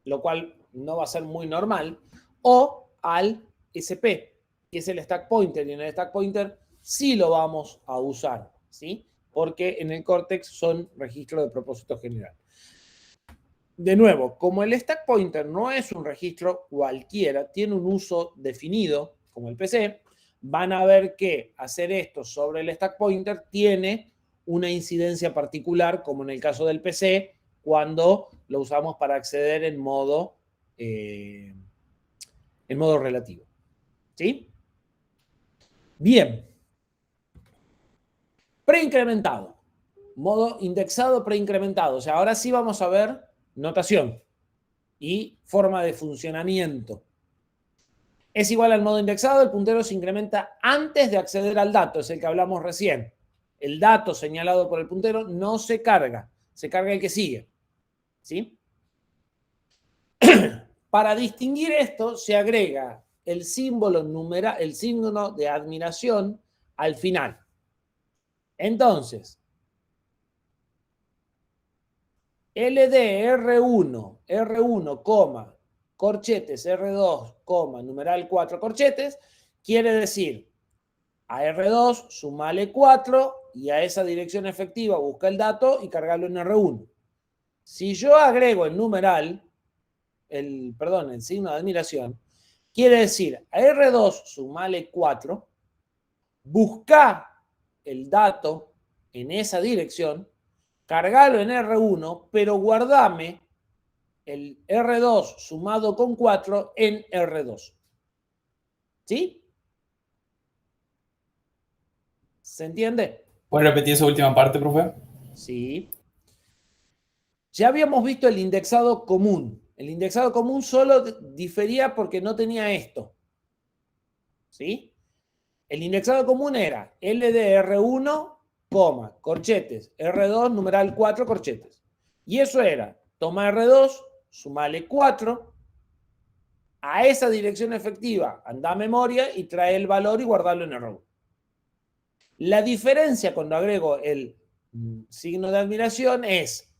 Lo cual no va a ser muy normal, o al SP, que es el stack pointer, y en el stack pointer sí lo vamos a usar, ¿sí? Porque en el Cortex son registros de propósito general. De nuevo, como el stack pointer no es un registro cualquiera, tiene un uso definido, como el PC, van a ver que hacer esto sobre el stack pointer tiene una incidencia particular, como en el caso del PC, cuando lo usamos para acceder en modo relativo. ¿Sí? Bien. Preincrementado. Modo indexado preincrementado. O sea, ahora sí vamos a ver notación y forma de funcionamiento. Es igual al modo indexado, el puntero se incrementa antes de acceder al dato, es el que hablamos recién. El dato señalado por el puntero no se carga el que sigue. ¿Sí? Para distinguir esto, se agrega el símbolo el signo de admiración al final. Entonces, LD corchetes R2, numeral 4 corchetes, quiere decir a R2 sumale 4 y a esa dirección efectiva busca el dato y cargarlo en R1. Si yo agrego el numeral, el signo de admiración, quiere decir a R2 sumale 4, busca el dato en esa dirección, cargalo en R1, pero guardame el R2 sumado con 4 en R2. ¿Sí? ¿Se entiende? ¿Puedes repetir esa última parte, profe? Sí. Ya habíamos visto el indexado común. El indexado común solo difería porque no tenía esto. ¿Sí? El indexado común era LDR1, corchetes, R2, numeral 4, corchetes. Y eso era, toma R2, sumale 4, a esa dirección efectiva anda a memoria y trae el valor y guardarlo en R1. La diferencia cuando agrego el signo de admiración es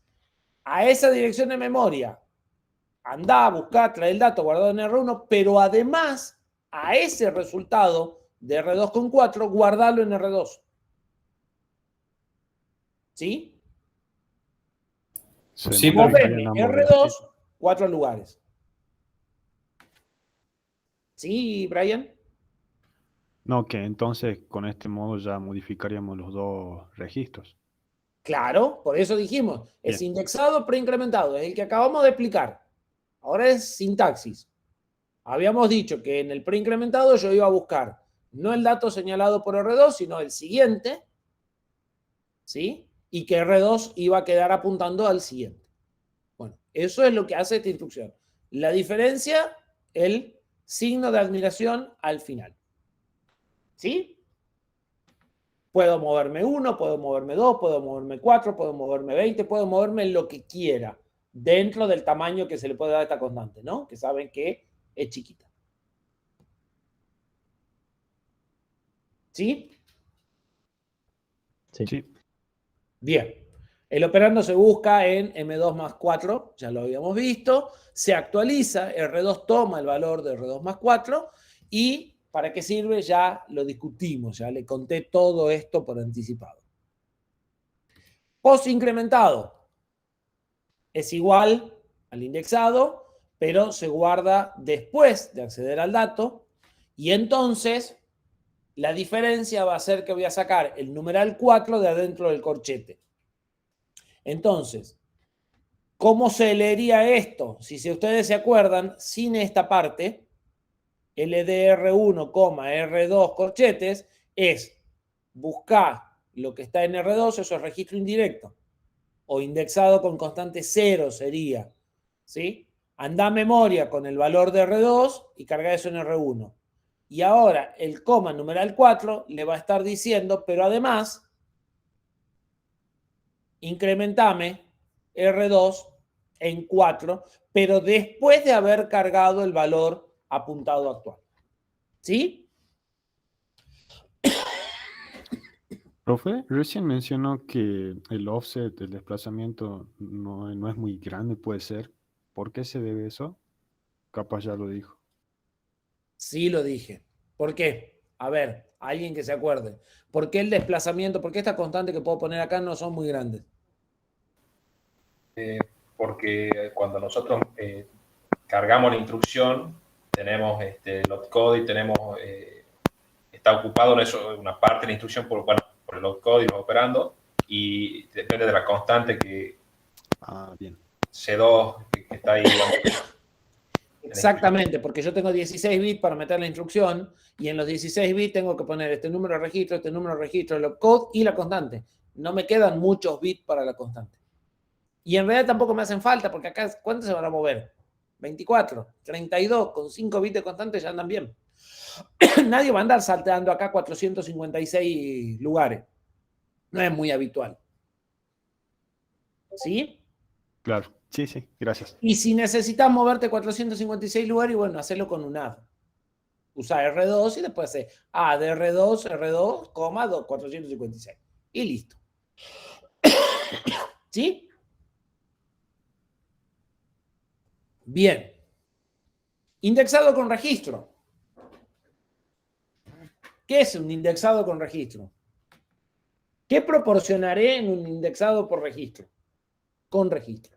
a esa dirección de memoria, andá, buscá, trae el dato guardado en R1, pero además a ese resultado de R2 con 4, guardalo en R2. ¿Sí? Se Sí, modificarían Moveme ambos R2, registros. 4 lugares. ¿Sí, Brian? No, que entonces con este modo ya modificaríamos los dos registros. Claro, por eso dijimos, es Bien. indexado preincrementado, es el que acabamos de explicar. Ahora es sintaxis. Habíamos dicho que en el preincrementado yo iba a buscar no el dato señalado por R2, sino el siguiente, ¿sí? Y que R2 iba a quedar apuntando al siguiente. Bueno, eso es lo que hace esta instrucción. La diferencia, el signo de admiración al final. ¿Sí? Puedo moverme 1, puedo moverme 2, puedo moverme 4, puedo moverme 20, puedo moverme lo que quiera dentro del tamaño que se le puede dar a esta constante, ¿no? Que saben que es chiquita. ¿Sí? Sí. Sí. Bien. El operando se busca en M2 más 4, ya lo habíamos visto. Se actualiza, R2 toma el valor de R2 más 4 y ¿para qué sirve? Ya lo discutimos, ya le conté todo esto por anticipado. Post incrementado es igual al indexado, pero se guarda después de acceder al dato y entonces la diferencia va a ser que voy a sacar el numeral 4 de adentro del corchete. Entonces, ¿cómo se leería esto? Si ustedes se acuerdan, sin esta parte, LDR1, R2 corchetes, es buscar lo que está en R2, eso es registro indirecto, o indexado con constante 0 sería, ¿sí? Anda a memoria con el valor de R2 y carga eso en R1. Y ahora el coma numeral 4 le va a estar diciendo, pero además, incrementame R2 en 4, pero después de haber cargado el valor apuntado actual. ¿Sí? Profe, recién mencionó que el offset del desplazamiento no es muy grande, puede ser. ¿Por qué se debe eso? Capaz ya lo dijo. Sí lo dije. ¿Por qué? A ver, alguien que se acuerde. ¿Por qué el desplazamiento, por qué estas constantes que puedo poner acá no son muy grandes? Porque cuando nosotros cargamos la instrucción, tenemos el opcode y tenemos, está ocupado en eso, una parte de la instrucción por el opcode y los operandos, y depende de la constante que Bien. C2 que está ahí. Exactamente, porque yo tengo 16 bits para meter la instrucción y en los 16 bits tengo que poner este número de registro, el opcode y la constante. No me quedan muchos bits para la constante. Y en realidad tampoco me hacen falta porque acá, ¿cuántos se van a mover? 24, 32, con 5 bits de constante ya andan bien. Nadie va a andar salteando acá 456 lugares. No es muy habitual. ¿Sí? Claro. Sí, sí, gracias. Y si necesitas moverte 456 lugares, bueno, hacelo con un add. Usa R2 y después hace add R2, 456. Y listo. ¿Sí? Bien. Indexado con registro. ¿Qué es un indexado con registro? ¿Qué proporcionaré en un indexado por registro? Con registro.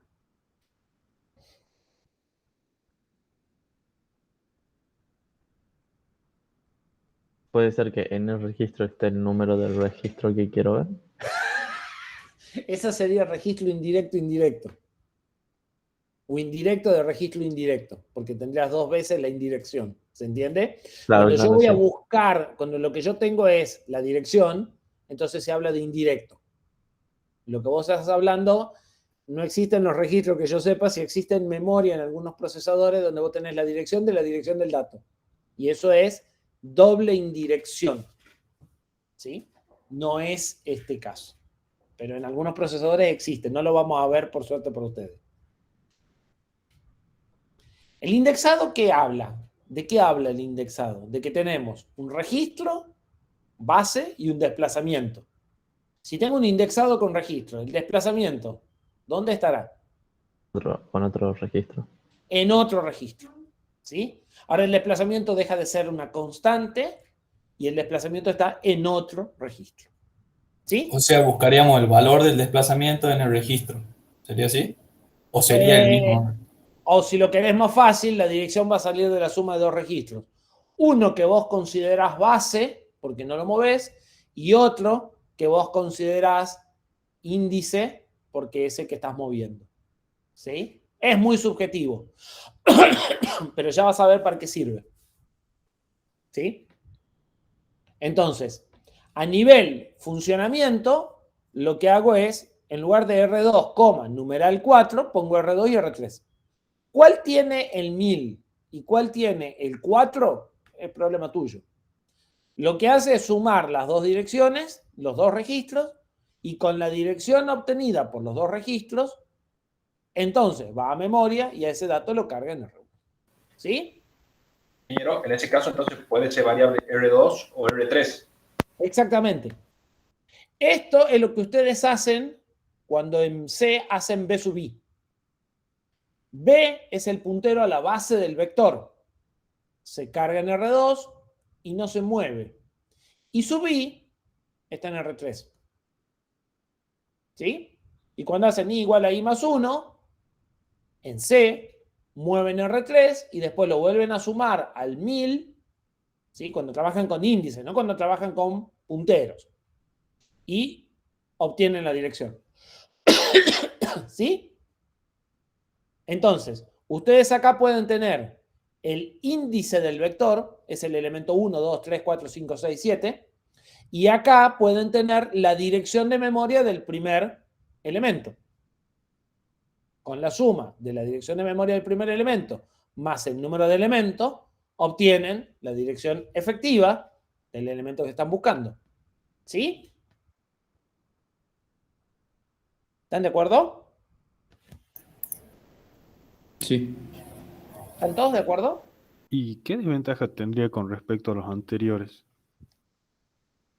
Puede ser que en el registro esté el número del registro que quiero ver. Ese sería registro indirecto. O indirecto de registro indirecto, porque tendrías dos veces la indirección. ¿Se entiende? Claro, Cuando yo claro, voy a sí. buscar, cuando lo que yo tengo es la dirección, entonces se habla de indirecto. Lo que vos estás hablando, no existen los registros que yo sepa, si existe en memoria en algunos procesadores donde vos tenés la dirección de la dirección del dato. Y eso es doble indirección. ¿Sí? No es este caso. Pero en algunos procesadores existe. No lo vamos a ver, por suerte, por ustedes. ¿El indexado qué habla? ¿De qué habla el indexado? De que tenemos un registro base y un desplazamiento. Si tengo un indexado con registro, el desplazamiento, ¿dónde estará? Con otro registro. En otro registro, ¿sí? Ahora el desplazamiento deja de ser una constante y el desplazamiento está en otro registro, ¿sí? O sea, buscaríamos el valor del desplazamiento en el registro. ¿Sería así? ¿O sería el mismo? O si lo querés más fácil, la dirección va a salir de la suma de dos registros. Uno que vos considerás base, porque no lo movés, y otro que vos considerás índice, porque es el que estás moviendo. ¿Sí? Es muy subjetivo, pero ya vas a ver para qué sirve. ¿Sí? Entonces, a nivel funcionamiento, lo que hago es, en lugar de R2, numeral 4, pongo R2 y R3. ¿Cuál tiene el 1000 y cuál tiene el 4? Es problema tuyo. Lo que hace es sumar las dos direcciones, los dos registros, y con la dirección obtenida por los dos registros, entonces va a memoria y a ese dato lo carga en R1. ¿Sí? En ese caso, entonces puede ser variable R2 o R3. Exactamente. Esto es lo que ustedes hacen cuando en C hacen B sub I. B es el puntero a la base del vector. Se carga en R2 y no se mueve. Y sub I está en R3. ¿Sí? Y cuando hacen I igual a I más 1, en C mueven R3 y después lo vuelven a sumar al 1000, ¿sí? Cuando trabajan con índices, no cuando trabajan con punteros. Y obtienen la dirección. ¿Sí? Entonces, ustedes acá pueden tener el índice del vector, es el elemento 1, 2, 3, 4, 5, 6, 7, y acá pueden tener la dirección de memoria del primer elemento. Con la suma de la dirección de memoria del primer elemento más el número de elementos, obtienen la dirección efectiva del elemento que están buscando. ¿Sí? ¿Están de acuerdo? Sí. ¿Están todos de acuerdo? ¿Y qué desventaja tendría con respecto a los anteriores?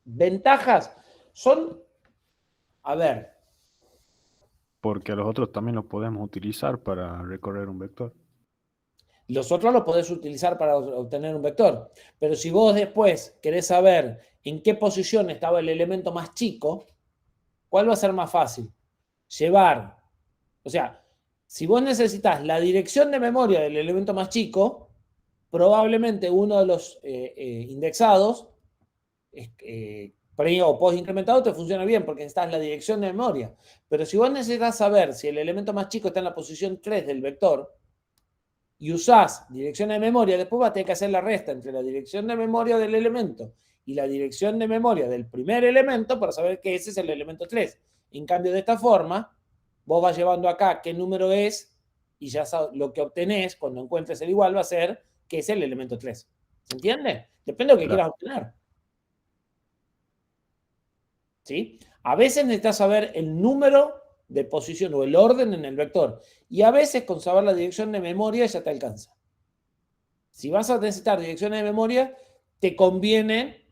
Ventajas son, a ver, Porque a los otros también los podemos utilizar para recorrer un vector. los otros los podés utilizar para obtener un vector. Pero si vos después querés saber en qué posición estaba el elemento más chico, ¿cuál va a ser más fácil? Llevar, o sea, si vos necesitas la dirección de memoria del elemento más chico, probablemente uno de los indexados, pre o post incrementado, te funciona bien porque necesitas la dirección de memoria. Pero si vos necesitas saber si el elemento más chico está en la posición 3 del vector y usás dirección de memoria, después vas a tener que hacer la resta entre la dirección de memoria del elemento y la dirección de memoria del primer elemento para saber que ese es el elemento 3. En cambio, de esta forma, vos vas llevando acá qué número es y ya sabes, lo que obtenés cuando encuentres el igual va a ser que es el elemento 3. ¿Se entiende? Depende de lo que quieras obtener. ¿Sí? A veces necesitas saber el número de posición o el orden en el vector. Y a veces con saber la dirección de memoria ya te alcanza. Si vas a necesitar direcciones de memoria, te conviene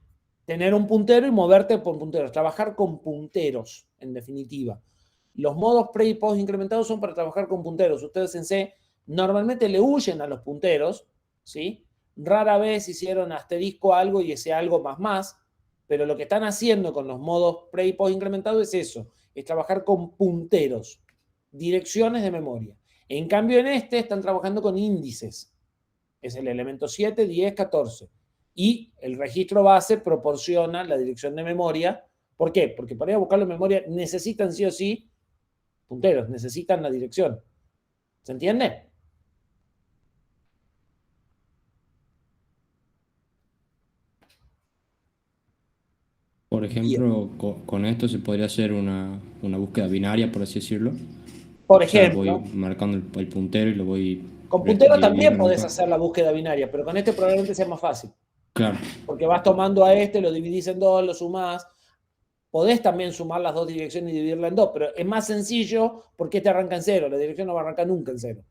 tener un puntero y moverte por punteros. Trabajar con punteros, en definitiva. Los modos pre y post incrementados son para trabajar con punteros. Ustedes en C normalmente le huyen a los punteros, ¿sí? Rara vez hicieron asterisco algo y ese algo más. Pero lo que están haciendo con los modos pre y post incrementados es eso, es trabajar con punteros, direcciones de memoria. En cambio, en este están trabajando con índices. Es el elemento 7, 10, 14. Y el registro base proporciona la dirección de memoria. ¿Por qué? Porque para ir a buscarlo en memoria necesitan sí o sí punteros, necesitan la dirección. ¿Se entiende? Por ejemplo, con esto se podría hacer una búsqueda binaria, por así decirlo. Por O sea, ejemplo, voy marcando el puntero y lo voy... con puntero también dividiendo en podés par. hacer la búsqueda binaria, pero con este probablemente sea más fácil. Claro, Porque vas tomando a este, lo dividís en dos, lo sumás. Podés también sumar las dos direcciones y dividirla en dos, pero es más sencillo porque este arranca en cero. La dirección no va a arrancar nunca en cero.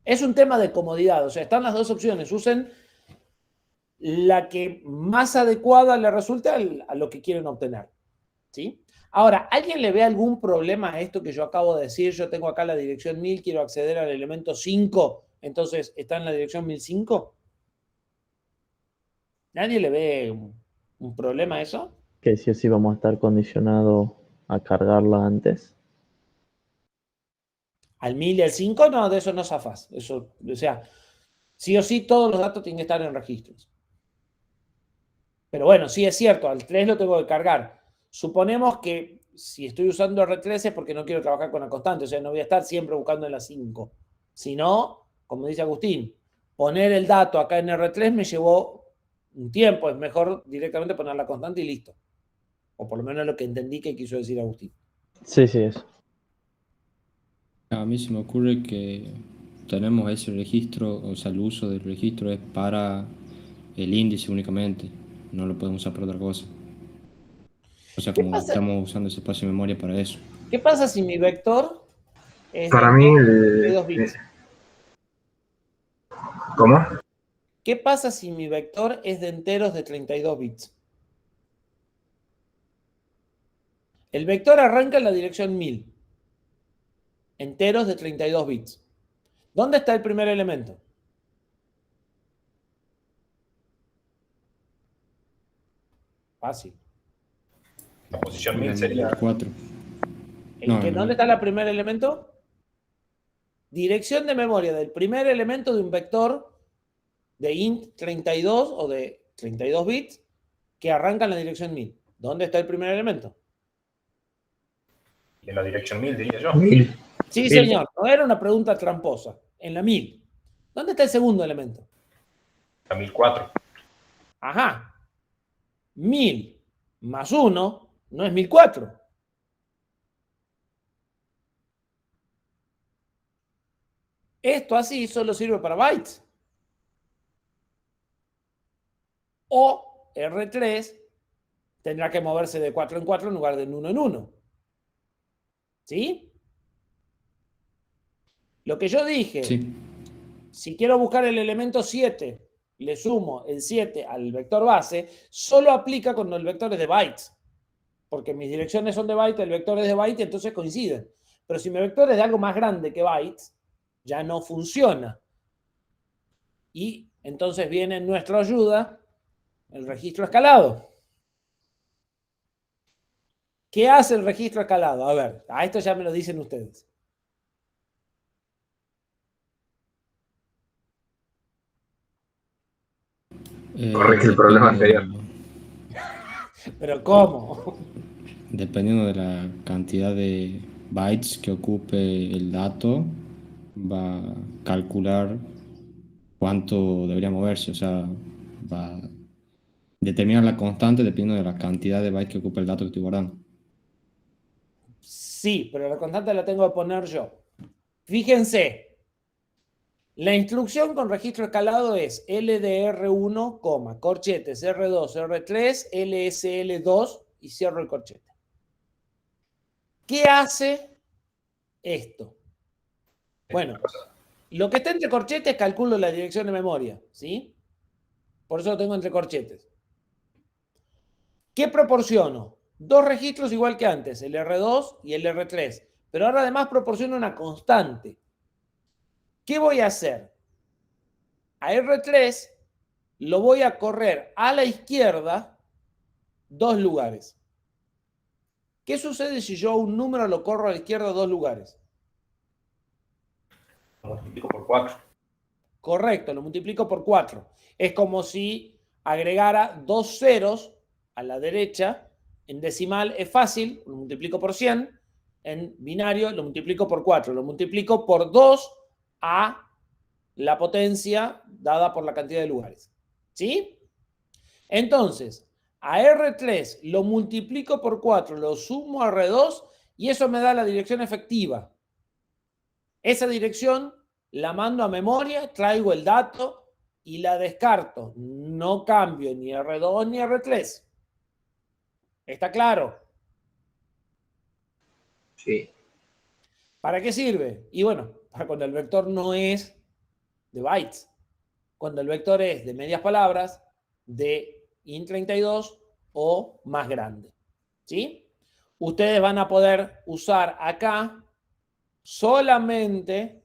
Es un tema de comodidad. O sea, están las dos opciones. Usen la que más adecuada le resulte a lo que quieren obtener. ¿Sí? Ahora, ¿alguien le ve algún problema a esto que yo acabo de decir? Yo tengo acá la dirección 1000, quiero acceder al elemento 5, entonces está en la dirección 1005. ¿Nadie le ve un problema a eso? Que sí o sí vamos a estar condicionados a cargarla antes. Al 1000 y al 5, no, de eso no zafás. Eso, o sea, sí o sí todos los datos tienen que estar en registros. Pero bueno, sí es cierto, al 3 lo tengo que cargar. Suponemos que si estoy usando R3 es porque no quiero trabajar con la constante, o sea, no voy a estar siempre buscando en la 5. Si no, como dice Agustín, poner el dato acá en R3 me llevó un tiempo, es mejor directamente poner la constante y listo. O por lo menos lo que entendí que quiso decir Agustín. Sí, sí, eso. A mí se me ocurre que tenemos ese registro, o sea, el uso del registro es para el índice únicamente, no lo podemos usar para otra cosa. O sea, ¿Qué como pasa? estamos usando ese espacio de memoria para eso. ¿Qué pasa si mi vector es Para de mí, 32 bits? ¿cómo? ¿Qué pasa si mi vector es de enteros de 32 bits? El vector arranca en la dirección 1000. Enteros de 32 bits. ¿Dónde está el primer elemento? Fácil. La posición En 1000 el sería 4. ¿Dónde está el primer elemento? Dirección de memoria del primer elemento de un vector de int 32 o de 32 bits que arranca en la dirección 1000. ¿Dónde está el primer elemento? en la dirección 1000, diría yo. 1000. Sí, señor. No era una pregunta tramposa. En la 1000. ¿Dónde está el segundo elemento? La 1004. Ajá. 1000 más 1 no es 1004. Esto así solo sirve para bytes. O R3 tendrá que moverse de 4 en 4 en lugar de 1 en 1. ¿Sí? Lo que yo dije, Sí. si quiero buscar el elemento 7, le sumo el 7 al vector base, solo aplica cuando el vector es de bytes. Porque mis direcciones son de bytes, el vector es de bytes, entonces coinciden. Pero si mi vector es de algo más grande que bytes, ya no funciona. Y entonces viene en nuestra ayuda el registro escalado. ¿Qué hace el registro escalado? A ver, a esto ya me lo dicen ustedes. Corrige el problema Depende anterior. ¿Pero cómo? Dependiendo de la cantidad de bytes que ocupe el dato, va a calcular cuánto debería moverse. O sea, va a determinar la constante dependiendo de la cantidad de bytes que ocupa el dato que estoy guardando. Sí, pero la constante la tengo que poner yo. Fíjense, la instrucción con registro escalado es LDR1, corchetes R2, R3, LSL2 y cierro el corchete. ¿Qué hace esto? Bueno, lo que está entre corchetes calculo la dirección de memoria, ¿sí? Por eso lo tengo entre corchetes. ¿Qué proporciono? Dos registros igual que antes, el R2 y el R3. Pero ahora además proporciono una constante. ¿Qué voy a hacer? A R3 lo voy a correr a la izquierda 2 lugares. ¿Qué sucede si yo un número lo corro a la izquierda 2 lugares? Lo multiplico por 4. Correcto, lo multiplico por 4. Es como si agregara 2 ceros a la derecha. En decimal es fácil, lo multiplico por 100. En binario lo multiplico por 4. Lo multiplico por 2 a la potencia dada por la cantidad de lugares. ¿Sí? Entonces, a R3 lo multiplico por 4, lo sumo a R2 y eso me da la dirección efectiva. Esa dirección la mando a memoria, traigo el dato y la descarto. No cambio ni R2 ni R3. ¿Está claro? Sí. ¿Para qué sirve? Y bueno, para cuando el vector no es de bytes. Cuando el vector es de medias palabras, de int32 o más grande. ¿Sí? Ustedes van a poder usar acá solamente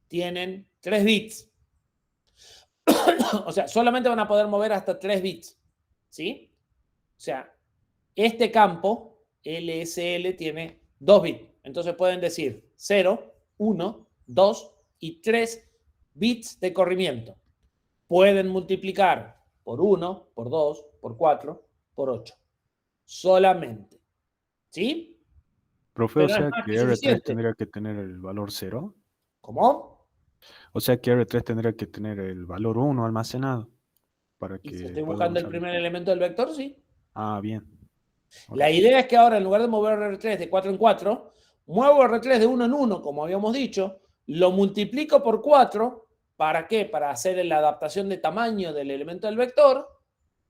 tienen 3 bits. O sea, solamente van a poder mover hasta 3 bits. ¿Sí? O sea, este campo, LSL, tiene 2 bits. Entonces pueden decir 0, 1, 2 y 3 bits de corrimiento. Pueden multiplicar por 1, por 2, por 4, por 8. Solamente. ¿Sí? Profe, Pero o es sea más que que R3 suficiente. tendría que tener el valor 0. ¿Cómo? O sea que R3 tendría que tener el valor 1 almacenado para Y si que estoy pueda buscando el usar. primer elemento del vector, sí. Ah, bien. Ok. La idea es que ahora, en lugar de mover R3 de 4 en 4, muevo R3 de 1 en 1, como habíamos dicho, lo multiplico por 4. ¿Para qué? Para hacer la adaptación de tamaño del elemento del vector,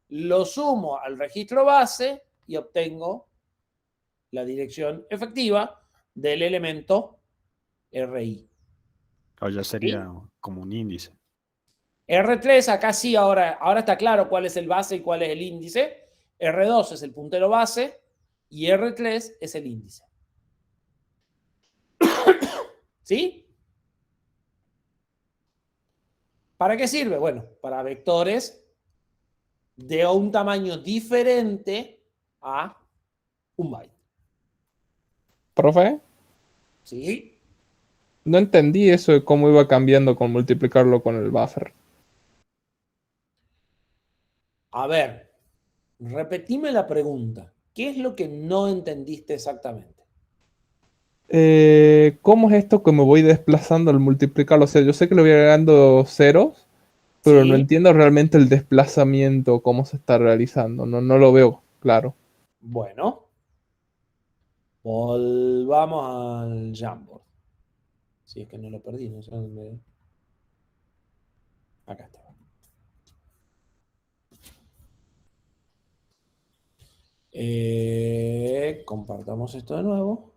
lo sumo al registro base y obtengo la dirección efectiva del elemento RI. O ya sería ¿Sí? como un índice. R3 acá sí, ahora está claro cuál es el base y cuál es el índice. R2 es el puntero base y R3 es el índice. ¿Sí? ¿Para qué sirve? Bueno, para vectores de un tamaño diferente a un byte. Profe, ¿Sí? no entendí eso de cómo iba cambiando con multiplicarlo con el buffer. A ver, repetime la pregunta. ¿Qué es lo que no entendiste exactamente? ¿Cómo es esto que me voy desplazando al multiplicarlo? O sea, yo sé que le voy agregando ceros, pero no ¿Sí? entiendo realmente el desplazamiento, cómo se está realizando. No, no lo veo claro. Bueno, volvamos al Jamboard. Si es que no lo perdí, no sé dónde. Acá está. Compartamos esto de nuevo.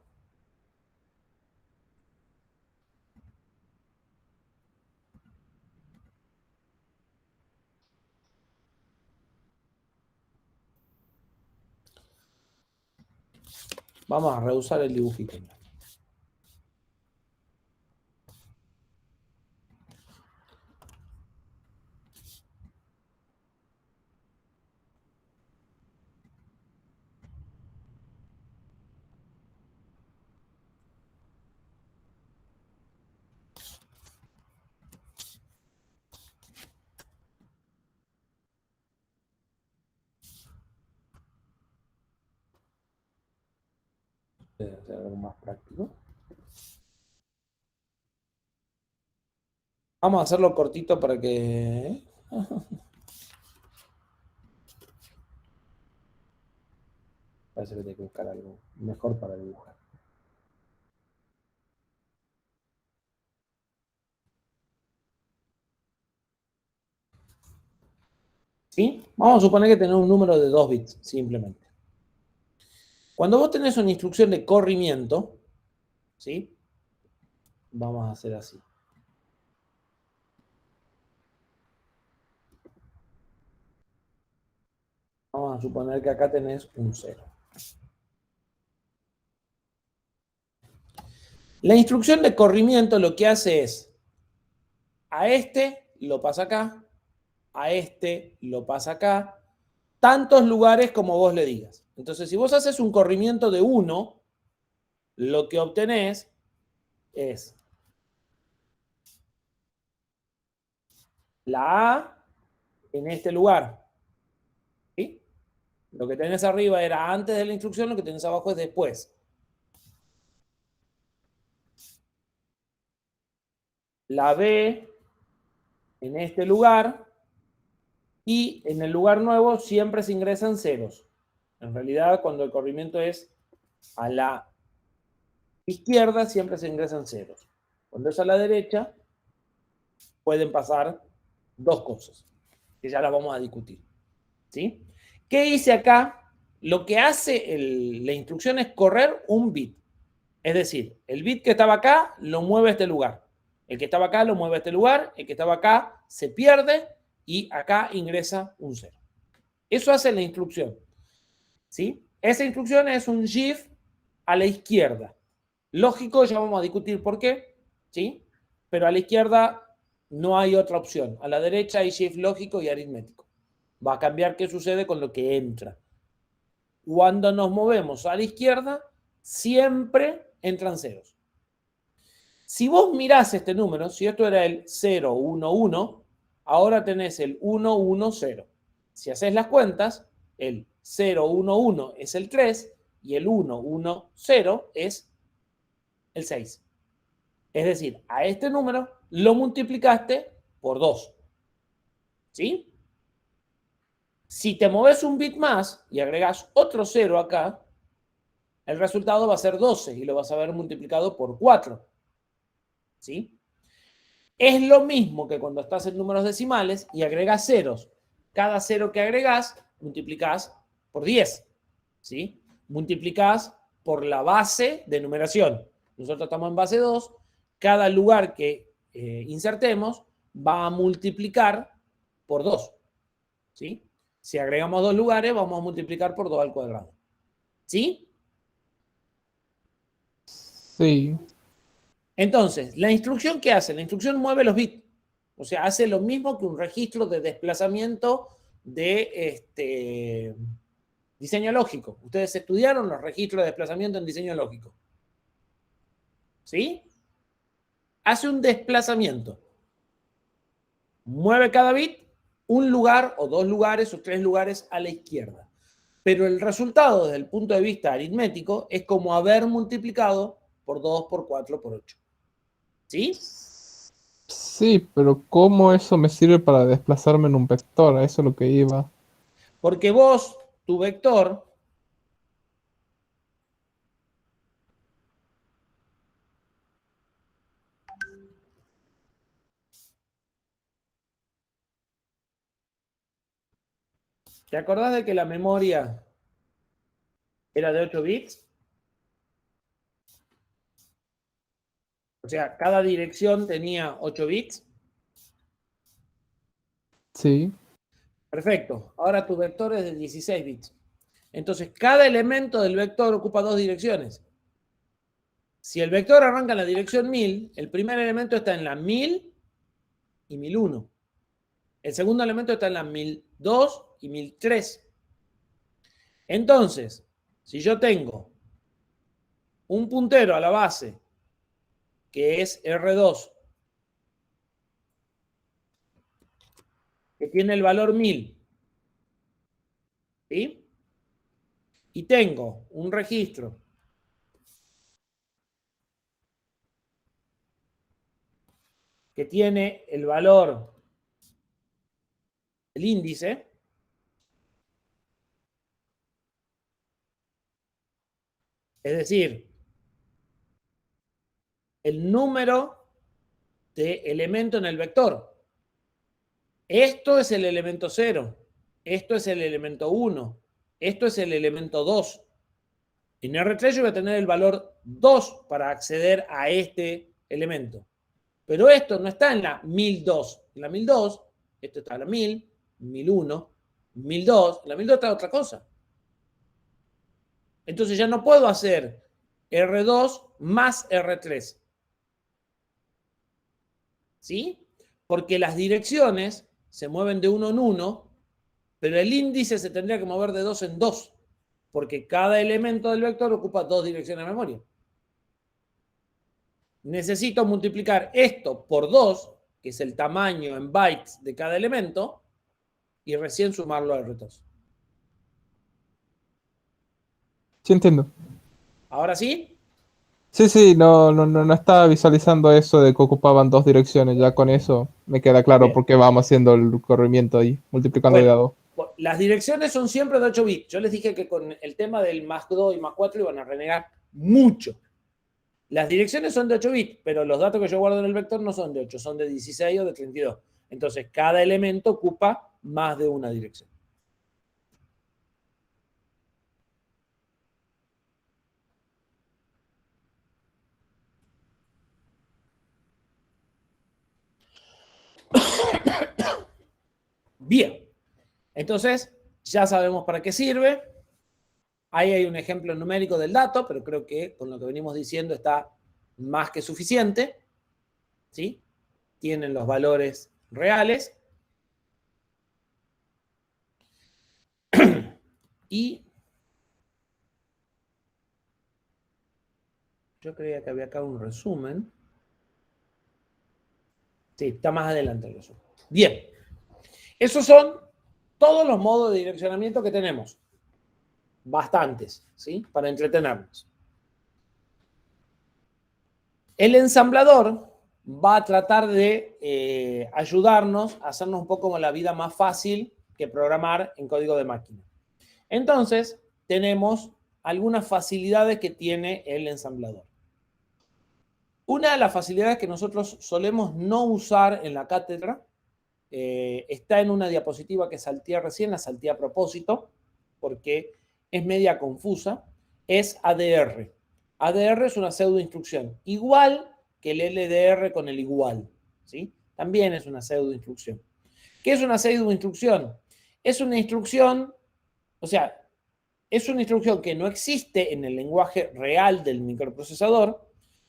Vamos a reusar el dibujito. Debe ser algo más práctico. Vamos a hacerlo cortito para que... Parece que tengo que buscar algo mejor para dibujar. ¿Sí? Vamos a suponer que tenés un número de 2 bits, simplemente. Cuando vos tenés una instrucción de corrimiento, ¿sí? Vamos a hacer así. Vamos a suponer que acá tenés un 0. La instrucción de corrimiento lo que hace es, a este lo pasa acá, a este lo pasa acá, tantos lugares como vos le digas. Entonces, si vos haces un corrimiento de 1, lo que obtenés es la A en este lugar. ¿Sí? Lo que tenés arriba era antes de la instrucción, lo que tenés abajo es después. La B en este lugar y en el lugar nuevo siempre se ingresan ceros. En realidad, cuando el corrimiento es a la izquierda, siempre se ingresan ceros. Cuando es a la derecha, pueden pasar dos cosas, que ya las vamos a discutir. ¿Sí? ¿Qué hice acá? Lo que hace la instrucción es correr un bit. Es decir, el bit que estaba acá lo mueve a este lugar. El que estaba acá lo mueve a este lugar. El que estaba acá se pierde y acá ingresa un 0. Eso hace la instrucción. ¿Sí? Esa instrucción es un shift a la izquierda. Lógico, ya vamos a discutir por qué, ¿sí? Pero a la izquierda no hay otra opción. A la derecha hay shift lógico y aritmético. Va a cambiar qué sucede con lo que entra. Cuando nos movemos a la izquierda, siempre entran ceros. Si vos mirás este número, si esto era el 0, 1, 1, ahora tenés el 1, 1, 0. Si haces las cuentas, el 0, 1, 1 es el 3 y el 1, 1, 0 es el 6. Es decir, a este número lo multiplicaste por 2. ¿Sí? Si te moves un bit más y agregas otro 0 acá, el resultado va a ser 12 y lo vas a ver multiplicado por 4. ¿Sí? Es lo mismo que cuando estás en números decimales y agregas ceros. Cada 0 que agregas, multiplicás por 10. ¿Sí? Multiplicás por la base de numeración. Nosotros estamos en base 2. Cada lugar que insertemos va a multiplicar por 2. ¿Sí? Si agregamos 2 lugares, vamos a multiplicar por 2 al cuadrado. ¿Sí? Sí. Entonces, la instrucción, ¿qué hace? La instrucción mueve los bits. O sea, hace lo mismo que un registro de desplazamiento de diseño lógico. Ustedes estudiaron los registros de desplazamiento en diseño lógico. ¿Sí? Hace un desplazamiento. Mueve cada bit un lugar o 2 lugares o 3 lugares a la izquierda. Pero el resultado desde el punto de vista aritmético es como haber multiplicado por 2, por 4, por 8. ¿Sí? Sí, pero ¿cómo eso me sirve para desplazarme en un vector? A eso es lo que iba. Porque vos, tu vector, ¿te acordás de que la memoria era de 8 bits? O sea, cada dirección tenía 8 bits. Sí, Perfecto. Ahora tu vector es de 16 bits. Entonces, cada elemento del vector ocupa 2 direcciones. Si el vector arranca en la dirección 1000, el primer elemento está en la 1000 y 1001. El segundo elemento está en la 1002 y 1003. Entonces, si yo tengo un puntero a la base que es R2, que tiene el valor 1000, ¿sí? Y tengo un registro que tiene el valor del índice, es decir, el número de elemento en el vector. Esto es el elemento 0, esto es el elemento 1, esto es el elemento 2. En R3 yo voy a tener el valor 2 para acceder a este elemento. Pero esto no está en la 1002. En la 1002, esto está en la 1000, 1001, 1002. En la 1002 está otra cosa. Entonces ya no puedo hacer R2 más R3. ¿Sí? Porque las direcciones se mueven de 1 en 1, pero el índice se tendría que mover de 2 en 2, porque cada elemento del vector ocupa 2 direcciones de memoria. Necesito multiplicar esto por 2, que es el tamaño en bytes de cada elemento, y recién sumarlo al R2. sí entiendo. ¿Ahora sí? Sí, no estaba visualizando eso de que ocupaban 2 direcciones. Ya con eso me queda claro Bien. por qué vamos haciendo el corrimiento ahí, multiplicando de a 2. Las direcciones son siempre de 8 bits. Yo les dije que con el tema del más 2 y más 4 iban a renegar mucho. Las direcciones son de 8 bits, pero los datos que yo guardo en el vector no son de 8, son de 16 o de 32. Entonces, cada elemento ocupa más de una dirección. Bien. Entonces, ya sabemos para qué sirve. Ahí hay un ejemplo numérico del dato, pero creo que con lo que venimos diciendo está más que suficiente. ¿Sí? Tienen los valores reales. Y yo creía que había acá un resumen. Sí, está más adelante el resumen. Bien. Esos son todos los modos de direccionamiento que tenemos. Bastantes, ¿sí? Para entretenernos. El ensamblador va a tratar de ayudarnos a hacernos un poco la vida más fácil que programar en código de máquina. Entonces, tenemos algunas facilidades que tiene el ensamblador. Una de las facilidades que nosotros solemos no usar en la cátedra está en una diapositiva que salteé recién, la salteé a propósito, porque es media confusa, es ADR. ADR es una pseudoinstrucción, igual que el LDR con el igual, ¿sí? También es una pseudoinstrucción. ¿Qué es una pseudoinstrucción? Es una instrucción, o sea, es una instrucción que no existe en el lenguaje real del microprocesador,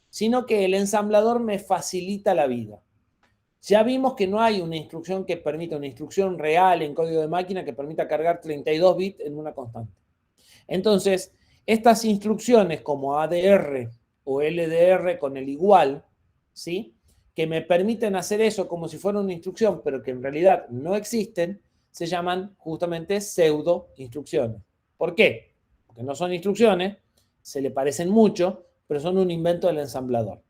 sino que el ensamblador me facilita la vida. Ya vimos que no hay una instrucción que permita, una instrucción real en código de máquina que permita cargar 32 bits en una constante. Entonces, estas instrucciones como ADR o LDR con el igual, ¿sí? Que me permiten hacer eso como si fuera una instrucción, pero que en realidad no existen, se llaman justamente pseudo instrucciones. ¿Por qué? Porque no son instrucciones, se le parecen mucho, pero son un invento del ensamblador.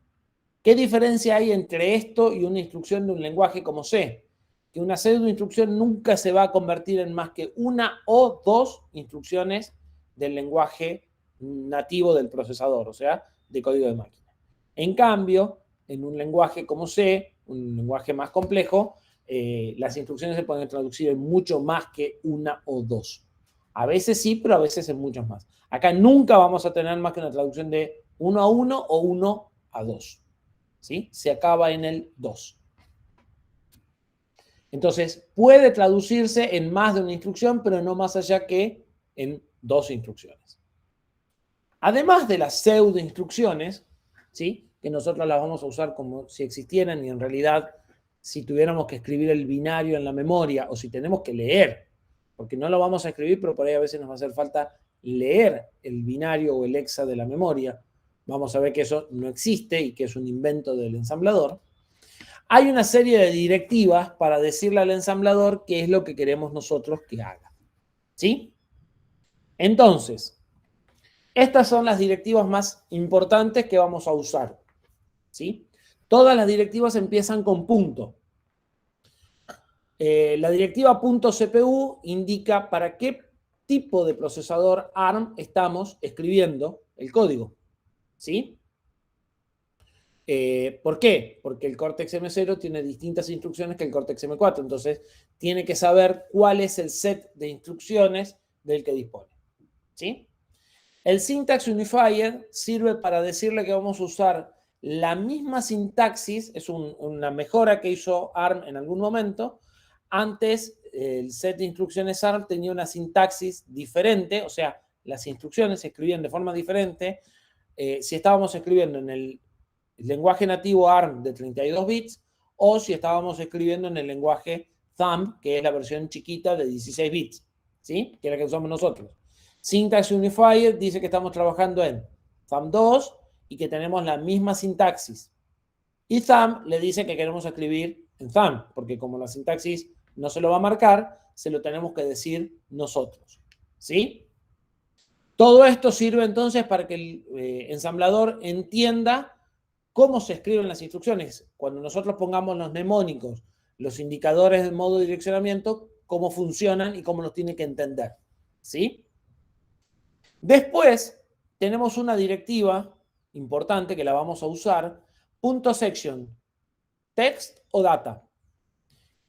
¿Qué diferencia hay entre esto y una instrucción de un lenguaje como C? Que una pseudoinstrucción nunca se va a convertir en más que una o dos instrucciones del lenguaje nativo del procesador, o sea, de código de máquina. En cambio, en un lenguaje como C, un lenguaje más complejo, las instrucciones se pueden traducir en mucho más que una o dos. A veces sí, pero a veces en muchos más. Acá nunca vamos a tener más que una traducción de 1 a 1 o 1 a 2. ¿Sí? Se acaba en el 2. Entonces, puede traducirse en más de una instrucción, pero no más allá que en 2 instrucciones. Además de las pseudoinstrucciones, ¿sí? Que nosotros las vamos a usar como si existieran y en realidad si tuviéramos que escribir el binario en la memoria o si tenemos que leer, porque no lo vamos a escribir, pero por ahí a veces nos va a hacer falta leer el binario o el hexa de la memoria. Vamos a ver que eso no existe y que es un invento del ensamblador. Hay una serie de directivas para decirle al ensamblador qué es lo que queremos nosotros que haga. ¿Sí? Entonces, estas son las directivas más importantes que vamos a usar. ¿Sí? Todas las directivas empiezan con punto. La directiva .cpu indica para qué tipo de procesador ARM estamos escribiendo el código. ¿Sí? ¿Por qué? Porque el Cortex M0 tiene distintas instrucciones que el Cortex M4. Entonces, tiene que saber cuál es el set de instrucciones del que dispone. ¿Sí? El Syntax Unifier sirve para decirle que vamos a usar la misma sintaxis. Es una mejora que hizo ARM en algún momento. Antes, el set de instrucciones ARM tenía una sintaxis diferente. O sea, las instrucciones se escribían de forma diferente. Si estábamos escribiendo en el lenguaje nativo ARM de 32 bits o si estábamos escribiendo en el lenguaje Thumb, que es la versión chiquita de 16 bits, ¿sí? Que es la que usamos nosotros. Syntax Unifier dice que estamos trabajando en Thumb 2 y que tenemos la misma sintaxis. Y Thumb le dice que queremos escribir en Thumb, porque como la sintaxis no se lo va a marcar, se lo tenemos que decir nosotros, ¿sí? Todo esto sirve entonces para que el ensamblador entienda cómo se escriben las instrucciones. Cuando nosotros pongamos los mnemónicos, los indicadores del modo de direccionamiento, cómo funcionan y cómo los tiene que entender. ¿Sí? Después tenemos una directiva importante que la vamos a usar, .section, text o data.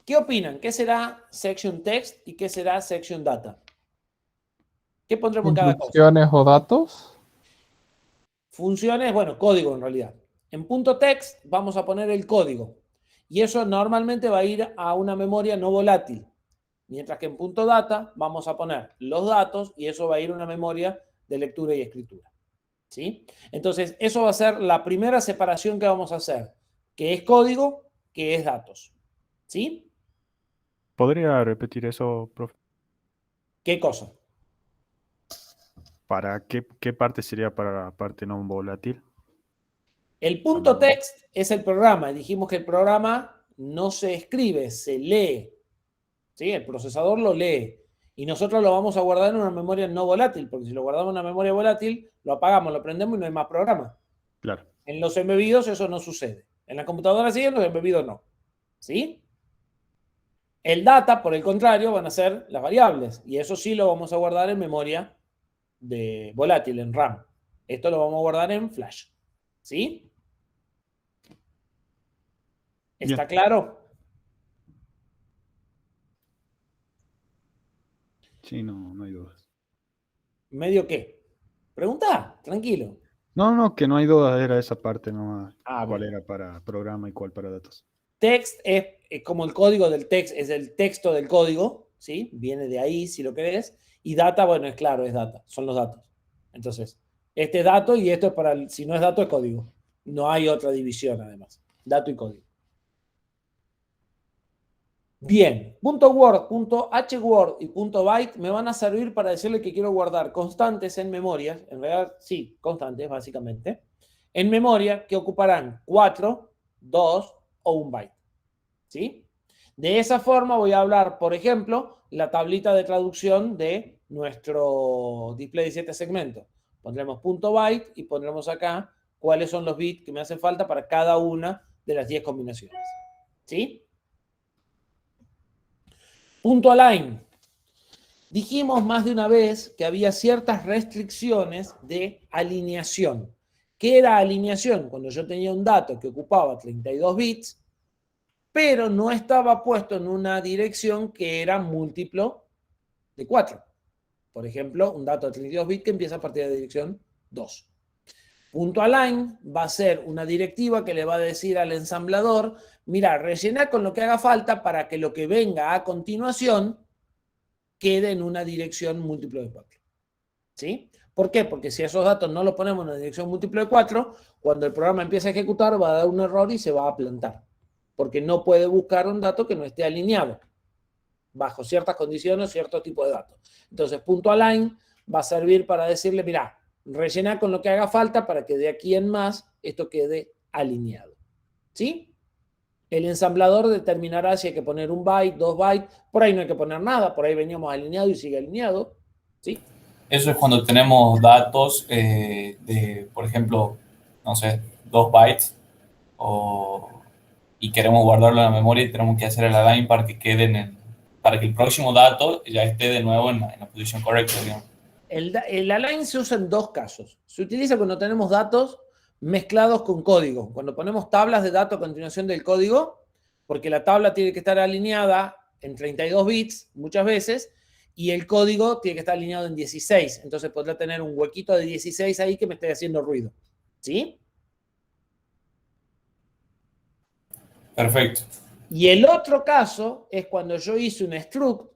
¿Qué opinan? ¿Qué será section text y qué será section data? ¿Qué pondremos en cada cosa? ¿Instrucciones o datos? Funciones, bueno, código en realidad. En .text vamos a poner el código. Y eso normalmente va a ir a una memoria no volátil. Mientras que en punto data vamos a poner los datos y eso va a ir a una memoria de lectura y escritura. ¿Sí? Entonces, eso va a ser la primera separación que vamos a hacer, que es código, que es datos. ¿Sí? ¿Podría repetir eso, profe? ¿Qué cosa? ¿Para qué parte sería para la parte no volátil? El punto text es el programa. Dijimos que el programa no se escribe, se lee. ¿Sí? El procesador lo lee. Y nosotros lo vamos a guardar en una memoria no volátil, porque si lo guardamos en una memoria volátil, lo apagamos, lo prendemos y no hay más programa. Claro. En los embebidos eso no sucede. En la computadora sí, en los embebidos no. ¿Sí? El data, por el contrario, van a ser las variables. Y eso sí lo vamos a guardar en memoria de volátil, en RAM. Esto lo vamos a guardar en flash. ¿Sí? ¿Está claro? Sí, no hay dudas. ¿Medio qué? Pregunta, tranquilo. No, que no hay dudas, era esa parte nomás. ¿Cuál bien. era para programa y cuál para datos? Text es como el código del text, es el texto del código, ¿sí? Viene de ahí, si lo querés. Y data, bueno, es claro, es data, son los datos. Entonces, este es dato y esto es para, si no es dato, es código. No hay otra división, además. Dato y código. Bien, .word, .hword y .byte me van a servir para decirle que quiero guardar constantes en memoria, en realidad sí, constantes básicamente, en memoria que ocuparán 4, 2 o 1 byte. ¿Sí? De esa forma voy a hablar, por ejemplo, la tablita de traducción de nuestro display de 7 segmentos. Pondremos .byte y pondremos acá cuáles son los bits que me hacen falta para cada una de las 10 combinaciones. ¿Sí? .align. Dijimos más de una vez que había ciertas restricciones de alineación. ¿Qué era alineación? Cuando yo tenía un dato que ocupaba 32 bits, pero no estaba puesto en una dirección que era múltiplo de 4. Por ejemplo, un dato de 32 bits que empieza a partir de la dirección 2. .align va a ser una directiva que le va a decir al ensamblador, mira, rellena con lo que haga falta para que lo que venga a continuación quede en una dirección múltiplo de 4. ¿Sí? ¿Por qué? Porque si esos datos no los ponemos en una dirección múltiplo de 4, cuando el programa empiece a ejecutar va a dar un error y se va a plantar. Porque no puede buscar un dato que no esté alineado bajo ciertas condiciones, cierto tipo de datos. Entonces, .align va a servir para decirle, mira, rellena con lo que haga falta para que de aquí en más esto quede alineado. ¿Sí? El ensamblador determinará si hay que poner 1 byte, 2 bytes, por ahí no hay que poner nada, por ahí veníamos alineado y sigue alineado. ¿Sí? Eso es cuando tenemos datos por ejemplo, no sé, 2 bytes y queremos guardarlo en la memoria y tenemos que hacer el align para que quede para que el próximo dato ya esté de nuevo en la posición correcta, digamos. El align se usa en dos casos. Se utiliza cuando tenemos datos mezclados con código. Cuando ponemos tablas de datos a continuación del código, porque la tabla tiene que estar alineada en 32 bits muchas veces, y el código tiene que estar alineado en 16. Entonces podrá tener un huequito de 16 ahí que me esté haciendo ruido. ¿Sí? Perfecto. Y el otro caso es cuando yo hice un struct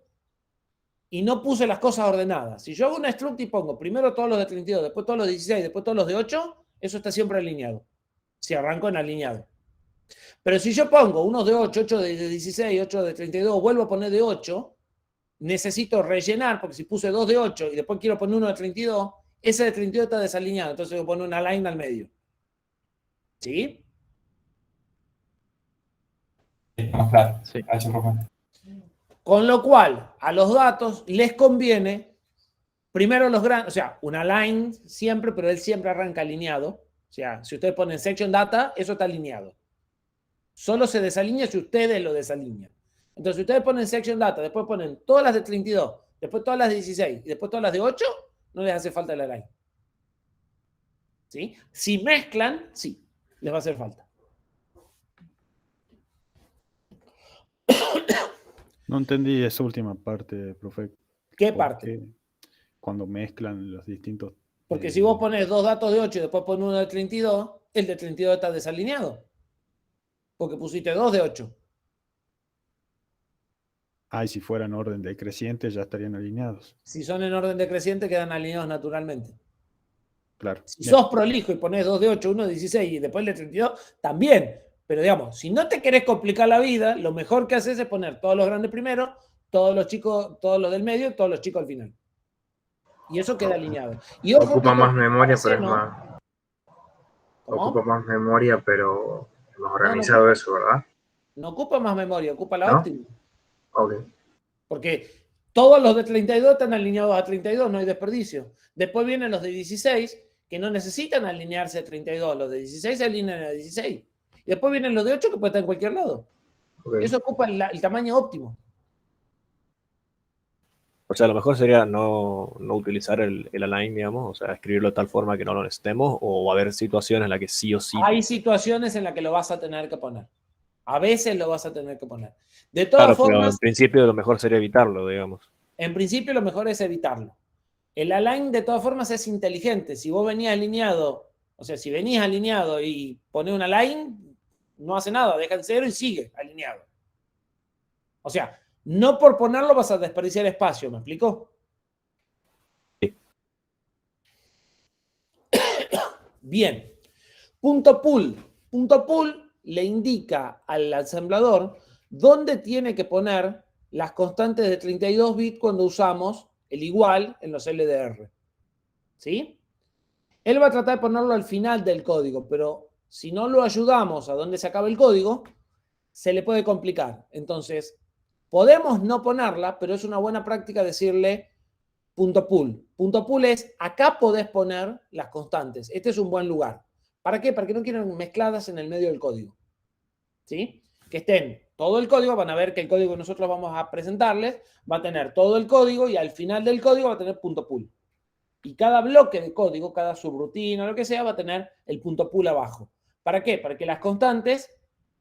y no puse las cosas ordenadas. Si yo hago un struct y pongo primero todos los de 32, después todos los de 16, después todos los de 8, eso está siempre alineado. Si arranco en alineado. Pero si yo pongo unos de 8, 8 de 16, 8 de 32, vuelvo a poner de 8, necesito rellenar, porque si puse 2 de 8 y después quiero poner uno de 32, ese de 32 está desalineado, entonces voy a poner una line al medio. ¿Sí? Más claro. Sí. Gracias, profe. Con lo cual, a los datos les conviene, primero los grandes, o sea, una line siempre, pero él siempre arranca alineado. O sea, si ustedes ponen section data, eso está alineado. Solo se desalinea si ustedes lo desalinean. Entonces, si ustedes ponen section data, después ponen todas las de 32, después todas las de 16 y después todas las de 8, no les hace falta la line. ¿Sí? Si mezclan, sí, les va a hacer falta. No entendí esa última parte, profe. ¿Qué parte? Cuando mezclan los distintos... Porque si vos pones dos datos de 8 y después pones uno de 32, el de 32 está desalineado. Porque pusiste 2 de 8. Ah, y si fuera en orden decreciente ya estarían alineados. Si son en orden decreciente, quedan alineados naturalmente. Claro. Si Bien. sos prolijo y pones 2 de 8, 1 de 16 y después el de 32, también. Pero digamos, si no te querés complicar la vida, lo mejor que haces es poner todos los grandes primero, todos los chicos, todos los del medio y todos los chicos al final. Y eso queda alineado. Y ojo Ocupa que más memoria, pero es ¿no? más. ¿Cómo? Ocupa más memoria, pero es más No organizado ocupa, eso, ¿verdad? no ocupa más memoria, ocupa la ¿No? óptima. Ok. Porque todos los de 32 están alineados a 32, no hay desperdicio. Después vienen los de 16, que no necesitan alinearse a 32. Los de 16 se alinean a 16. Y después vienen los de 8, que pueden estar en cualquier lado. Ok. Eso ocupa el tamaño óptimo. O sea, lo mejor sería no utilizar el align, digamos, o sea, escribirlo de tal forma que no lo necesitemos, o haber situaciones en las que sí o sí. Hay situaciones en las que lo vas a tener que poner. A veces lo vas a tener que poner. De todas Claro, pero formas, en principio lo mejor sería evitarlo, digamos. en principio lo mejor es evitarlo. El align de todas formas es inteligente. Si vos venías alineado, o sea, si venís alineado y pones un align, no hace nada, deja en 0 y sigue alineado. O sea, no por ponerlo vas a desperdiciar espacio, ¿me explico? Sí. Bien. Punto pull. Punto pull le indica al ensamblador dónde tiene que poner las constantes de 32 bits cuando usamos el igual en los LDR. ¿Sí? Él va a tratar de ponerlo al final del código, pero si no lo ayudamos a dónde se acaba el código, se le puede complicar. Entonces, podemos no ponerla, pero es una buena práctica decirle punto pull. Punto pull es, acá podés poner las constantes. Este es un buen lugar. ¿Para qué? Para que no quieran mezcladas en el medio del código. ¿Sí? Que estén todo el código, van a ver que el código que nosotros vamos a presentarles va a tener todo el código y al final del código va a tener punto pull. Y cada bloque de código, cada subrutina, lo que sea, va a tener el punto pull abajo. ¿Para qué? Para que las constantes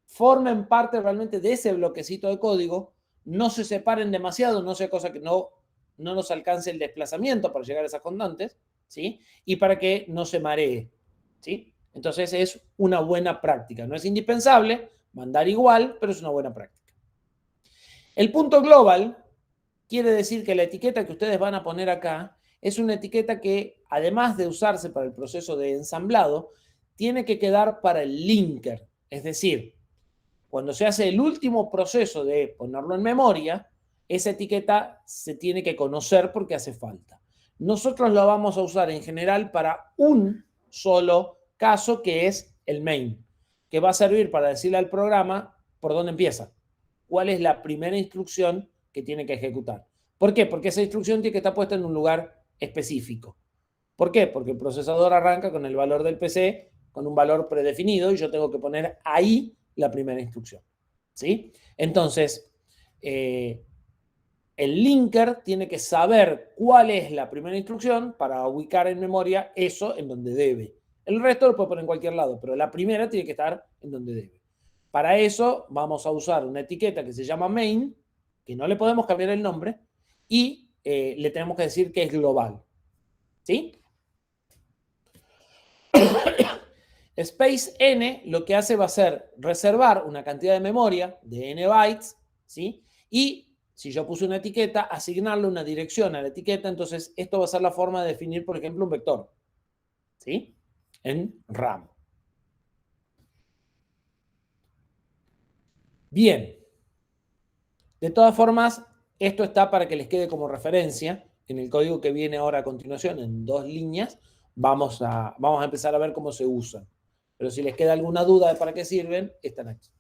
formen parte realmente de ese bloquecito de código, no se separen demasiado, no sea cosa que no nos alcance el desplazamiento para llegar a esas constantes, ¿sí? Y para que no se maree, ¿sí? Entonces es una buena práctica. No es indispensable mandar igual, pero es una buena práctica. El punto global quiere decir que la etiqueta que ustedes van a poner acá es una etiqueta que, además de usarse para el proceso de ensamblado, tiene que quedar para el linker. Es decir, cuando se hace el último proceso de ponerlo en memoria, esa etiqueta se tiene que conocer porque hace falta. Nosotros la vamos a usar en general para un solo caso, que es el main, que va a servir para decirle al programa por dónde empieza, cuál es la primera instrucción que tiene que ejecutar. ¿Por qué? Porque esa instrucción tiene que estar puesta en un lugar específico. ¿Por qué? Porque el procesador arranca con el valor del PC, con un valor predefinido, y yo tengo que poner ahí la primera instrucción. ¿Sí? Entonces, el linker tiene que saber cuál es la primera instrucción para ubicar en memoria eso en donde debe. El resto lo puede poner en cualquier lado, pero la primera tiene que estar en donde debe. Para eso vamos a usar una etiqueta que se llama main, que no le podemos cambiar el nombre, y le tenemos que decir que es global. ¿Sí? Space n lo que hace va a ser reservar una cantidad de memoria de n bytes, ¿sí? Y si yo puse una etiqueta, asignarle una dirección a la etiqueta, entonces esto va a ser la forma de definir, por ejemplo, un vector, ¿sí? En RAM. Bien. De todas formas, esto está para que les quede como referencia en el código que viene ahora a continuación, en 2 líneas. Vamos a empezar a ver cómo se usan. Pero si les queda alguna duda de para qué sirven, están aquí.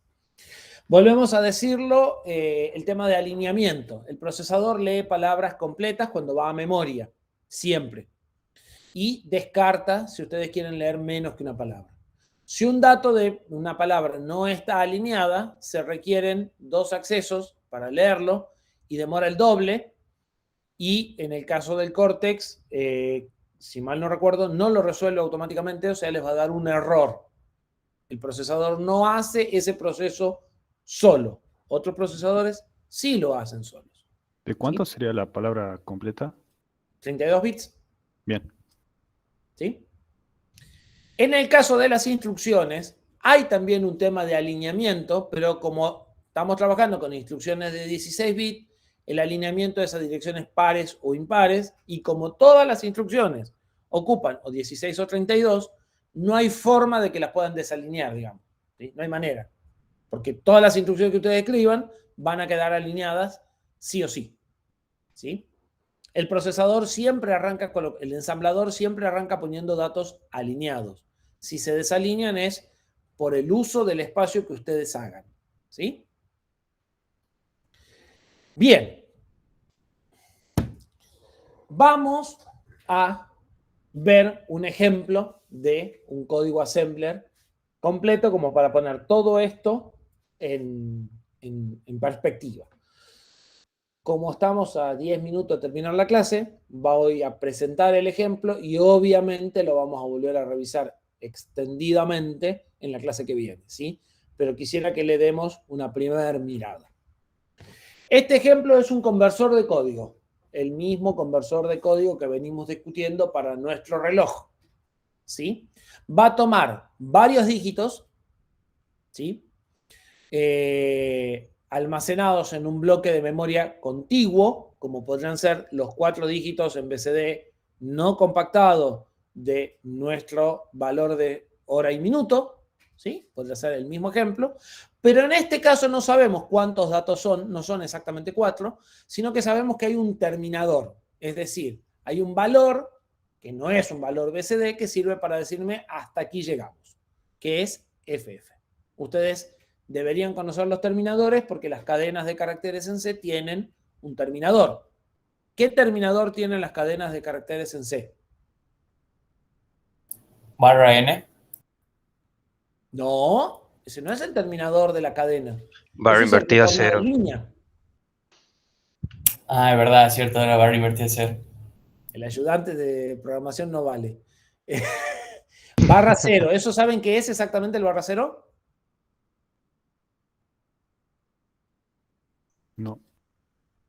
Volvemos a decirlo, el tema de alineamiento. El procesador lee palabras completas cuando va a memoria, siempre. Y descarta si ustedes quieren leer menos que una palabra. Si un dato de una palabra no está alineada, se requieren 2 accesos para leerlo y demora el doble. Y en el caso del Cortex, si mal no recuerdo, no lo resuelve automáticamente, o sea, les va a dar un error. El procesador no hace ese proceso solo. Otros procesadores sí lo hacen solos. ¿De cuánto ¿Sí? sería la palabra completa? 32 bits. Bien. ¿Sí? En el caso de las instrucciones, hay también un tema de alineamiento, pero como estamos trabajando con instrucciones de 16 bits, el alineamiento de esas direcciones pares o impares, y como todas las instrucciones ocupan o 16 o 32, no hay forma de que las puedan desalinear, digamos. ¿Sí? No hay manera. Porque todas las instrucciones que ustedes escriban van a quedar alineadas sí o sí. ¿Sí? El procesador siempre arranca, el ensamblador siempre arranca poniendo datos alineados. Si se desalinean es por el uso del espacio que ustedes hagan. ¿Sí? Bien. Vamos a ver un ejemplo de un código assembler completo como para poner todo esto en perspectiva. Como estamos a 10 minutos de terminar la clase, voy a presentar el ejemplo y obviamente lo vamos a volver a revisar extendidamente en la clase que viene, ¿sí? Pero quisiera que le demos una primera mirada. Este ejemplo es un conversor de código, el mismo conversor de código que venimos discutiendo para nuestro reloj, ¿sí? Va a tomar varios dígitos, ¿sí? Almacenados en un bloque de memoria contiguo, como podrían ser los 4 dígitos en BCD no compactado de nuestro valor de hora y minuto, ¿sí? Podría ser el mismo ejemplo, pero en este caso no sabemos cuántos datos son, no son exactamente 4, sino que sabemos que hay un terminador, es decir, hay un valor que no es un valor BCD que sirve para decirme hasta aquí llegamos, que es FF. Ustedes deberían conocer los terminadores porque las cadenas de caracteres en C tienen un terminador. ¿Qué terminador tienen las cadenas de caracteres en C? Barra N. No, ese no es el terminador de la cadena. Barra Ese es el invertida retorno de 0. línea. Ah, es verdad, es cierto, era barra invertida 0. El ayudante de programación no vale. Barra 0, ¿eso saben qué es exactamente el barra 0? No.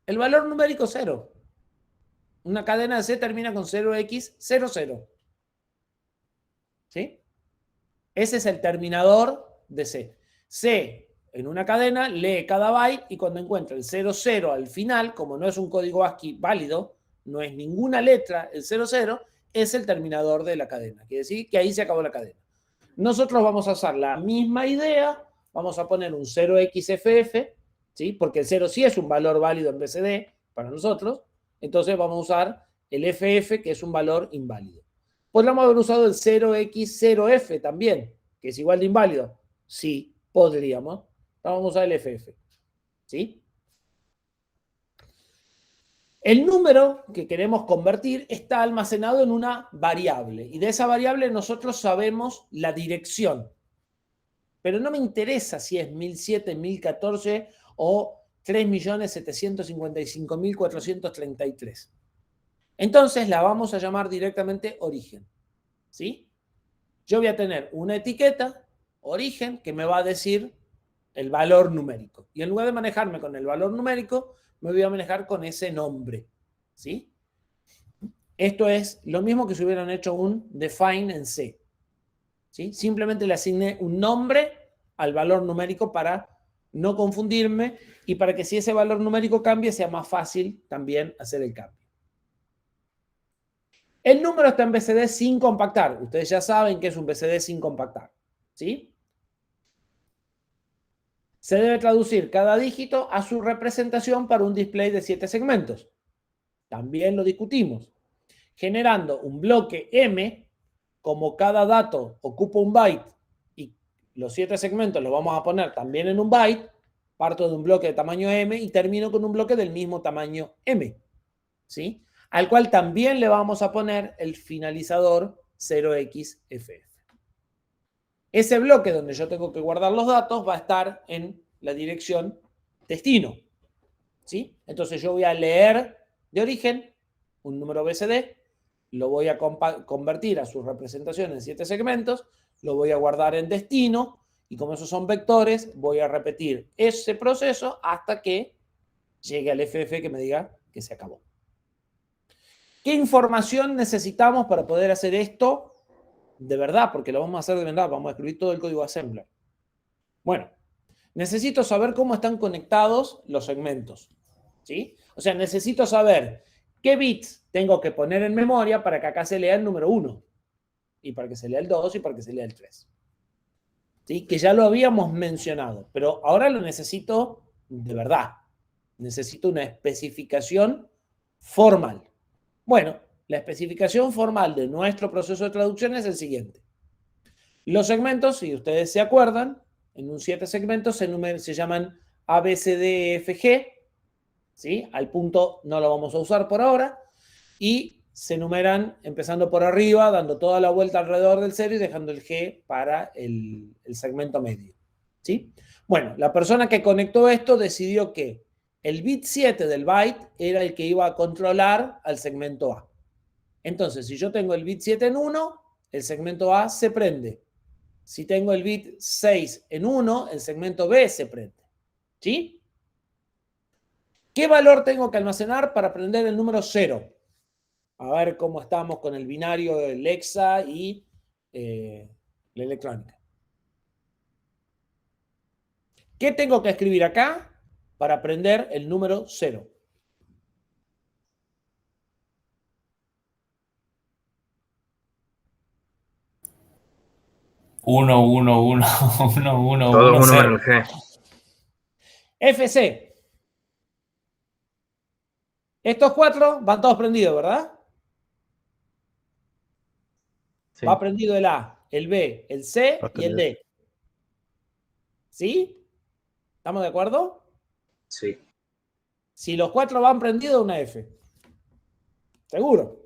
El valor numérico 0. Una cadena de C termina con 0x00. ¿Sí? Ese es el terminador de C. C, en una cadena, lee cada byte y cuando encuentra el 00 al final, como no es un código ASCII válido, no es ninguna letra el 00, es el terminador de la cadena. Quiere decir que ahí se acabó la cadena. Nosotros vamos a usar la misma idea, vamos a poner un 0xFF, ¿sí? Porque el 0 sí es un valor válido en BCD para nosotros, entonces vamos a usar el FF, que es un valor inválido. Podríamos haber usado el 0x0f también, que es igual de inválido. Sí, podríamos. Vamos a usar el FF. ¿Sí? El número que queremos convertir está almacenado en una variable. Y de esa variable nosotros sabemos la dirección. Pero no me interesa si es 1007, 1014 o 3.755.433. Entonces la vamos a llamar directamente origen. ¿Sí? Yo voy a tener una etiqueta, origen, que me va a decir el valor numérico. Y en lugar de manejarme con el valor numérico, me voy a manejar con ese nombre. ¿Sí? Esto es lo mismo que si hubieran hecho un define en C. ¿Sí? Simplemente le asigné un nombre al valor numérico para no confundirme y para que si ese valor numérico cambie sea más fácil también hacer el cambio. El número está en BCD sin compactar. Ustedes ya saben que es un BCD sin compactar. ¿Sí? Se debe traducir cada dígito a su representación para un display de 7 segmentos. También lo discutimos. Generando un bloque M, como cada dato ocupa un byte y los 7 segmentos los vamos a poner también en un byte, parto de un bloque de tamaño M y termino con un bloque del mismo tamaño M. ¿Sí? Al cual también le vamos a poner el finalizador 0xFF. Ese bloque donde yo tengo que guardar los datos va a estar en la dirección destino. ¿Sí? Entonces yo voy a leer de origen un número BCD, lo voy a convertir a su representación en 7 segmentos, lo voy a guardar en destino y como esos son vectores, voy a repetir ese proceso hasta que llegue al FF que me diga que se acabó. ¿Qué información necesitamos para poder hacer esto de verdad? Porque lo vamos a hacer de verdad, vamos a escribir todo el código assembler. Bueno, necesito saber cómo están conectados los segmentos. ¿Sí? O sea, necesito saber qué bits tengo que poner en memoria para que acá se lea el número 1, y para que se lea el 2, y para que se lea el 3. ¿Sí? Que ya lo habíamos mencionado, pero ahora lo necesito de verdad. Necesito una especificación formal. Bueno, la especificación formal de nuestro proceso de traducción es el siguiente. Los segmentos, si ustedes se acuerdan, en un 7 segmentos se llaman A, B, C, D, E, F, G. ¿Sí? Al punto no lo vamos a usar por ahora. Y se enumeran empezando por arriba, dando toda la vuelta alrededor del 0 y dejando el G para el segmento medio. ¿Sí? Bueno, la persona que conectó esto decidió que el bit 7 del byte era el que iba a controlar al segmento A. Entonces, si yo tengo el bit 7 en 1, el segmento A se prende. Si tengo el bit 6 en 1, el segmento B se prende. ¿Sí? ¿Qué valor tengo que almacenar para prender el número 0? A ver cómo estamos con el binario del hexa y la electrónica. ¿Qué tengo que escribir acá para prender el número 0? Uno, uno, uno, uno, uno, Todo uno, uno cero. menos el G. FC. Estos 4 van todos prendidos, ¿verdad? Sí. Va prendido el A, el B, el C Va a y el tener- D. ¿Sí? ¿Estamos de acuerdo? Sí. Si los 4 van prendidos, una F. Seguro.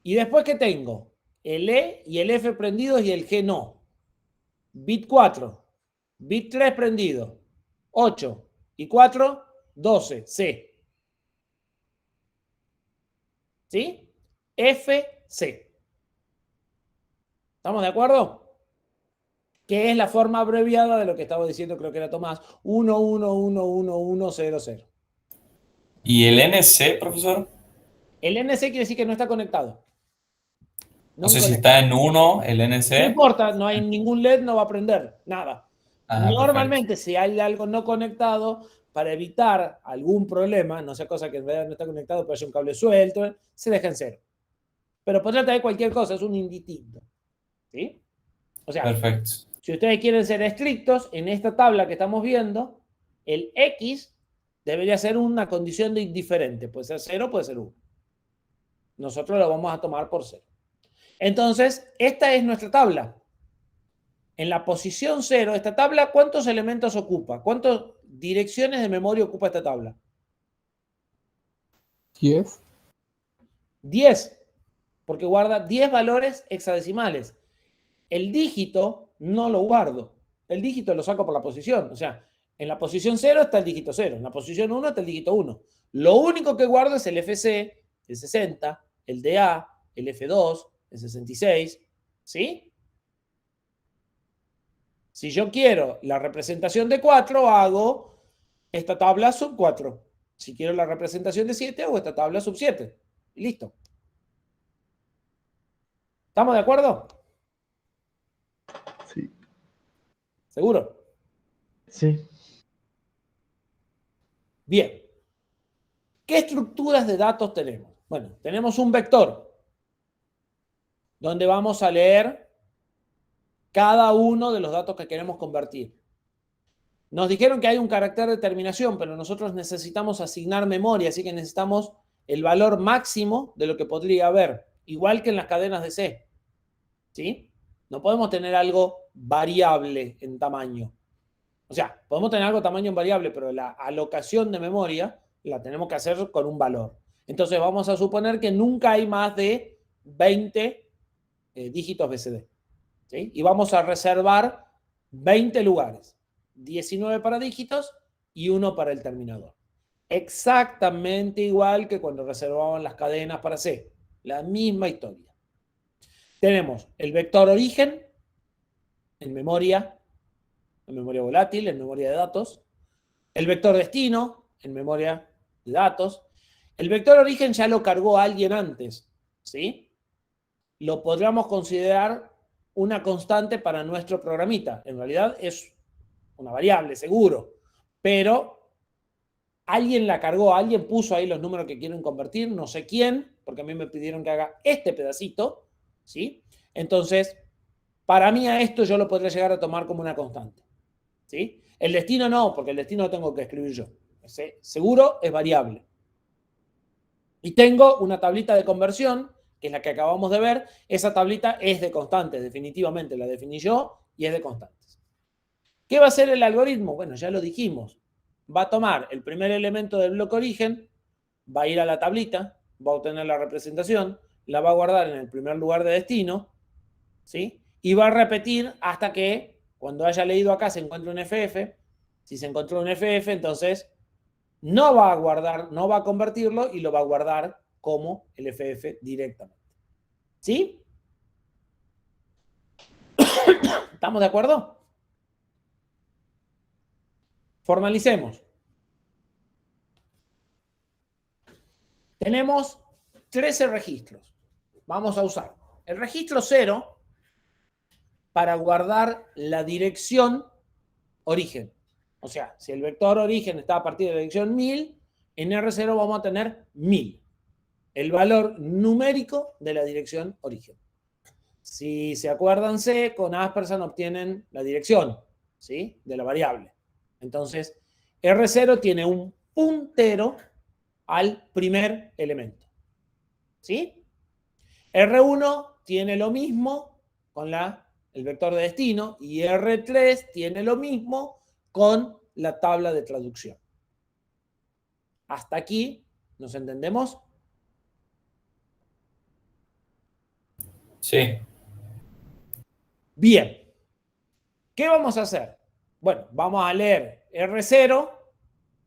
¿Y después qué tengo? El E y el F prendidos y el G no. Bit 4. Bit 3 prendido. 8 y 4, 12. C. ¿Sí? FC. ¿Estamos de acuerdo? Que es la forma abreviada de lo que estaba diciendo, creo que era Tomás. 111100. ¿Y el NC, profesor? El NC quiere decir que no está conectado. No sé si está en 1 el No NC. importa, no hay ningún LED, no va a prender, nada. Ah, Normalmente, si hay algo no conectado, para evitar algún problema, no sea cosa que en realidad no está conectado, pero haya un cable suelto, se deja en 0. Pero podría traer cualquier cosa, es un indistinto. ¿Sí? O sea, Perfecto. si ustedes quieren ser estrictos, en esta tabla que estamos viendo, el X debería ser una condición de indiferente. Puede ser 0, puede ser 1. Nosotros lo vamos a tomar por 0. Entonces, esta es nuestra tabla. En la posición 0, esta tabla, ¿cuántos elementos ocupa? ¿Cuántas direcciones de memoria ocupa esta tabla? 10. 10, porque guarda 10 valores hexadecimales. El dígito no lo guardo. El dígito lo saco por la posición. O sea, en la posición 0 está el dígito 0. En la posición 1 está el dígito 1. Lo único que guardo es el FC, el 60, el DA, el F2, el 66. ¿Sí? Si yo quiero la representación de 4, hago esta tabla sub 4. Si quiero la representación de 7, hago esta tabla sub 7. Y listo. ¿Estamos de acuerdo? Sí. ¿Seguro? Sí. Bien. ¿Qué estructuras de datos tenemos? Bueno, tenemos un vector donde vamos a leer cada uno de los datos que queremos convertir. Nos dijeron que hay un carácter de terminación, pero nosotros necesitamos asignar memoria, así que necesitamos el valor máximo de lo que podría haber, igual que en las cadenas de C. ¿Sí? No podemos tener algo variable en tamaño. O sea, podemos tener algo tamaño en variable, pero la alocación de memoria la tenemos que hacer con un valor. Entonces vamos a suponer que nunca hay más de 20 dígitos BCD. ¿Sí? Y vamos a reservar 20 lugares. 19 para dígitos y 1 para el terminador. Exactamente igual que cuando reservaban las cadenas para C. La misma historia. Tenemos el vector origen en memoria volátil, en memoria de datos. El vector destino en memoria de datos. El vector origen ya lo cargó alguien antes, ¿sí? Lo podríamos considerar una constante para nuestro programita. En realidad es una variable, seguro, pero Alguien la cargó, alguien puso ahí los números que quieren convertir, no sé quién, porque a mí me pidieron que haga este pedacito, ¿sí? Entonces, para mí a esto yo lo podría llegar a tomar como una constante, ¿sí? El destino no, porque el destino lo tengo que escribir yo. Ese seguro es variable. Y tengo una tablita de conversión, que es la que acabamos de ver. Esa tablita es de constantes, definitivamente la definí yo y es de constantes. ¿Qué va a hacer el algoritmo? Bueno, ya lo dijimos. Va a tomar el primer elemento del bloque origen, va a ir a la tablita, va a obtener la representación, la va a guardar en el primer lugar de destino, ¿sí? Y va a repetir hasta que, cuando haya leído acá, se encuentre un FF. Si se encontró un FF, entonces no va a guardar, no va a convertirlo y lo va a guardar como el FF directamente. ¿Sí? ¿Estamos de acuerdo? Formalicemos. Tenemos 13 registros. Vamos a usar el registro 0 para guardar la dirección origen. O sea, si el vector origen está a partir de la dirección 1000, en R0 vamos a tener 1000. El valor numérico de la dirección origen. Si se acuerdan, con Asperson obtienen la dirección, ¿sí?, de la variable. Entonces, R0 tiene un puntero al primer elemento, ¿sí? R1 tiene lo mismo con el vector de destino y R3 tiene lo mismo con la tabla de traducción. ¿Hasta aquí nos entendemos? Sí. Bien. ¿Qué vamos a hacer? Bueno, vamos a leer R0,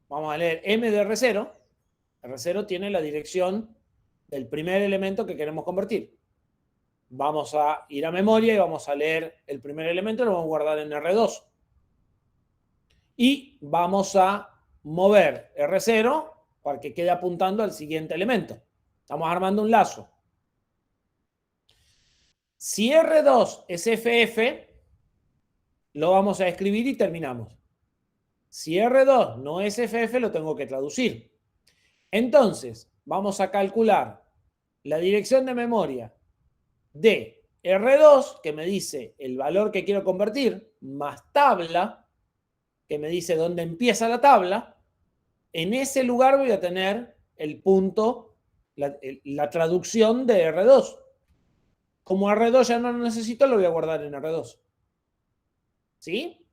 vamos a leer M de R0. R0 tiene la dirección del primer elemento que queremos convertir. Vamos a ir a memoria y vamos a leer el primer elemento y lo vamos a guardar en R2. Y vamos a mover R0 para que quede apuntando al siguiente elemento. Estamos armando un lazo. Si R2 es FF, lo vamos a escribir y terminamos. Si R2 no es FF, lo tengo que traducir. Entonces, vamos a calcular la dirección de memoria de R2, que me dice el valor que quiero convertir, más tabla, que me dice dónde empieza la tabla. En ese lugar voy a tener el punto, la traducción de R2. Como R2 ya no lo necesito, lo voy a guardar en R2. ¿Sí?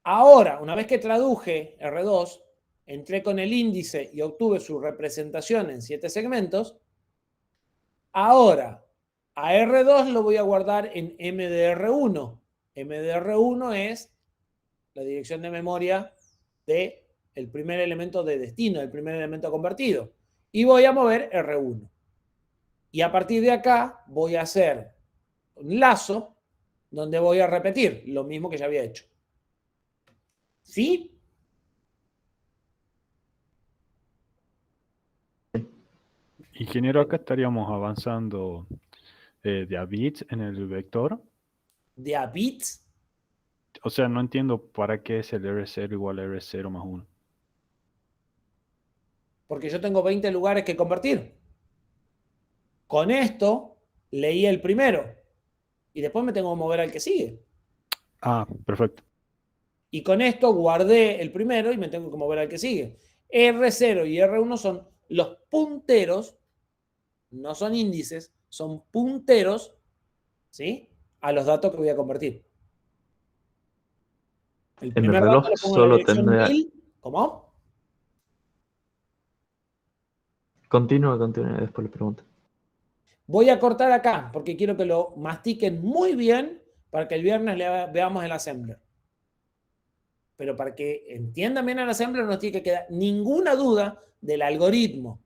Ahora, una vez que traduje R2, entré con el índice y obtuve su representación en 7 segmentos. Ahora, a R2 lo voy a guardar en MDR1. MDR1 es la dirección de memoria del primer elemento de destino, del primer elemento convertido. Y voy a mover R1. Y a partir de acá voy a hacer un lazo donde voy a repetir lo mismo que ya había hecho. ¿Sí? Ingeniero, acá estaríamos avanzando de a bits en el vector. ¿De a bits? O sea, no entiendo para qué es el R0 igual a R0 más 1. Porque yo tengo 20 lugares que convertir. Con esto leí el primero y después me tengo que mover al que sigue. Ah, perfecto. Y con esto guardé el primero y me tengo que mover al que sigue. R0 y R1 son los punteros, no son índices, son punteros, ¿sí?, a los datos que voy a convertir. El En el primer reloj dato lo pongo en la solo dirección tendrá... 1000. ¿Cómo? Continúa, después le pregunto. Voy a cortar acá porque quiero que lo mastiquen muy bien para que el viernes veamos el assembler. Pero para que entiendan bien el assembler no nos tiene que quedar ninguna duda del algoritmo.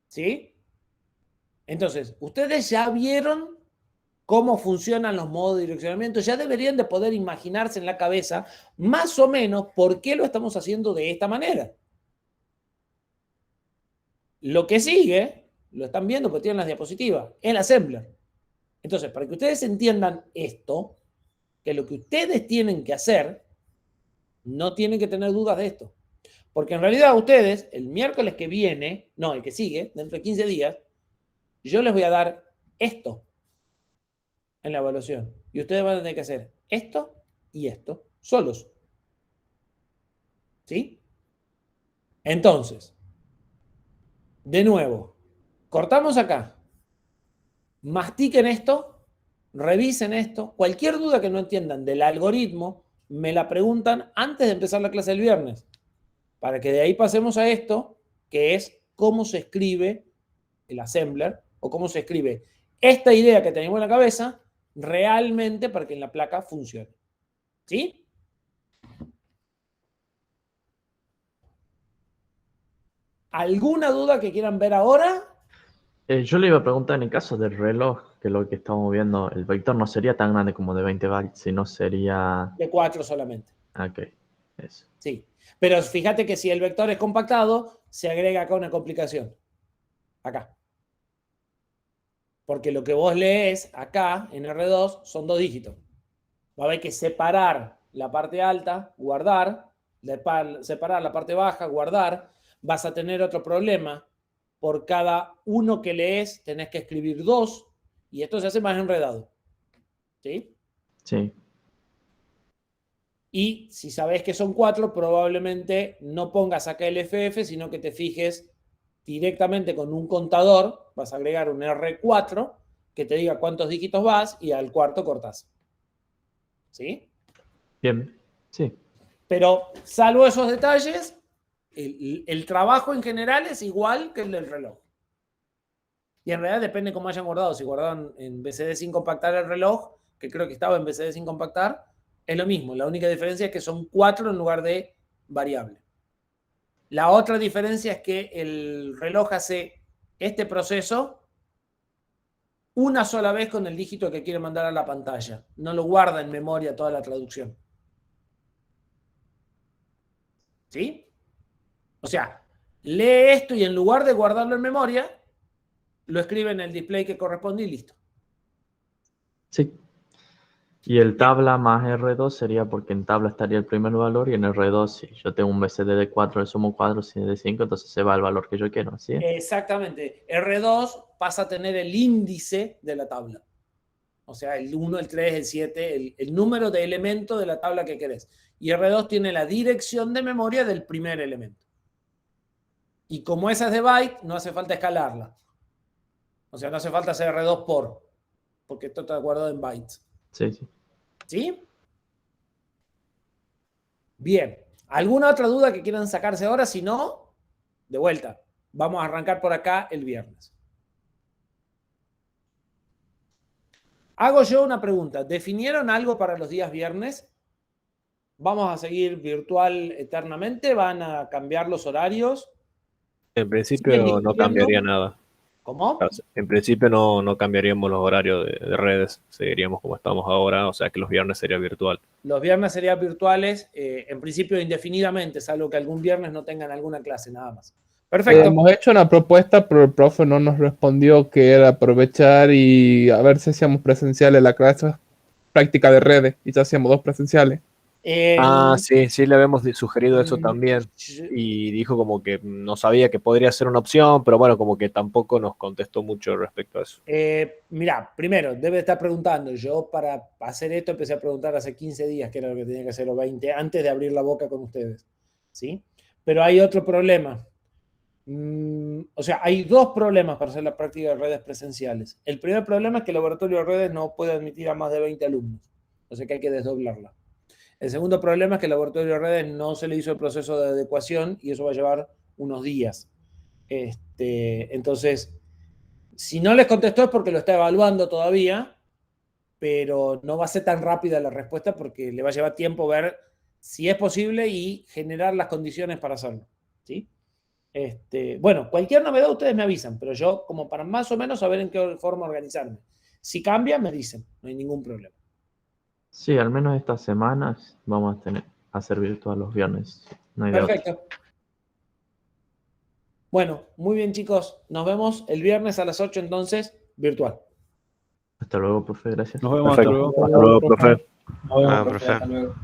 ¿Sí? Entonces, ustedes ya vieron cómo funcionan los modos de direccionamiento, ya deberían de poder imaginarse en la cabeza más o menos por qué lo estamos haciendo de esta manera. Lo que sigue, lo están viendo porque tienen las diapositivas, es el assembler. Entonces, para que ustedes entiendan esto, que lo que ustedes tienen que hacer No tienen que tener dudas de esto. Porque en realidad ustedes, el miércoles que viene, no, el que sigue, dentro de 15 días, yo les voy a dar esto en la evaluación. Y ustedes van a tener que hacer esto y esto solos. ¿Sí? Entonces, de nuevo, cortamos acá. Mastiquen esto, revisen esto. Cualquier duda que no entiendan del algoritmo, me la preguntan antes de empezar la clase el viernes. Para que de ahí pasemos a esto, que es cómo se escribe el assembler o cómo se escribe esta idea que tenemos en la cabeza realmente para que en la placa funcione. ¿Sí? ¿Alguna duda que quieran ver ahora? Yo le iba a preguntar, en el caso del reloj, que lo que estamos viendo, el vector no sería tan grande como de 20 bytes, sino sería... De 4 solamente. Ok, eso. Sí. Pero fíjate que si el vector es compactado, se agrega acá una complicación. Acá. Porque lo que vos lees acá, en R2, son 2 dígitos. Va a haber que separar la parte alta, guardar, separar la parte baja, guardar. Vas a tener otro problema. Por cada uno que lees, tenés que escribir 2, y esto se hace más enredado. ¿Sí? Sí. Y si sabés que son 4, probablemente no pongas acá el FF, sino que te fijes directamente con un contador, vas a agregar un R4 que te diga cuántos dígitos vas y al cuarto cortás. ¿Sí? Bien, sí. Pero salvo esos detalles, el trabajo en general es igual que el del reloj. Y en realidad depende cómo hayan guardado. Si guardaron en BCD sin compactar el reloj, que creo que estaba en BCD sin compactar, es lo mismo. La única diferencia es que son 4 en lugar de variable. La otra diferencia es que el reloj hace este proceso una sola vez con el dígito que quiere mandar a la pantalla. No lo guarda en memoria toda la traducción. ¿Sí? O sea, lee esto y en lugar de guardarlo en memoria, lo escribe en el display que corresponde y listo. Sí. Y el tabla más R2 sería porque en tabla estaría el primer valor y en R2, si yo tengo un BCD de 4, le sumo 4, si es de 5, entonces se va al valor que yo quiero, ¿sí? Exactamente. R2 pasa a tener el índice de la tabla. O sea, el 1, el 3, el 7, el número de elementos de la tabla que querés. Y R2 tiene la dirección de memoria del primer elemento. Y como esa es de byte, no hace falta escalarla. O sea, no hace falta hacer R2 porque esto está guardado en bytes. Sí, sí. ¿Sí? Bien. ¿Alguna otra duda que quieran sacarse ahora? Si no, de vuelta. Vamos a arrancar por acá el viernes. Hago yo una pregunta. ¿Definieron algo para los días viernes? ¿Vamos a seguir virtual eternamente? ¿Van a cambiar los horarios? En principio no cambiaría nada. ¿Cómo? En principio no cambiaríamos los horarios de redes, seguiríamos como estamos ahora, o sea que los viernes sería virtual. Los viernes serían virtuales, en principio indefinidamente, salvo que algún viernes no tengan alguna clase, nada más. Perfecto. Hemos hecho una propuesta, pero el profe no nos respondió, que era aprovechar y a ver si hacíamos presenciales la clase práctica de redes, y ya hacíamos 2 presenciales. Sí, le habíamos sugerido eso también, y dijo como que no sabía que podría ser una opción, pero bueno, como que tampoco nos contestó mucho respecto a eso. Mirá, primero, debe estar preguntando. Yo para hacer esto empecé a preguntar hace 15 días, que era lo que tenía que hacer, o 20, antes de abrir la boca con ustedes. ¿Sí? Pero hay otro problema. O sea, hay 2 problemas para hacer la práctica de redes presenciales. El primer problema es que el laboratorio de redes no puede admitir a más de 20 alumnos. O sea que hay que desdoblarla. El segundo problema es que el laboratorio de redes no se le hizo el proceso de adecuación y eso va a llevar unos días. Entonces, si no les contestó es porque lo está evaluando todavía, pero no va a ser tan rápida la respuesta porque le va a llevar tiempo ver si es posible y generar las condiciones para hacerlo. ¿Sí? Bueno, cualquier novedad ustedes me avisan, pero yo como para más o menos saber en qué forma organizarme. Si cambia, me dicen, no hay ningún problema. Sí, al menos estas semanas vamos a hacer virtual los viernes. No hay de otra. Perfecto. Bueno, muy bien chicos, nos vemos el viernes a las 8 entonces, virtual. Hasta luego, profe, gracias. Nos vemos, Perfecto. hasta luego. Hasta luego, profe. Nos vemos, profe. Hasta luego.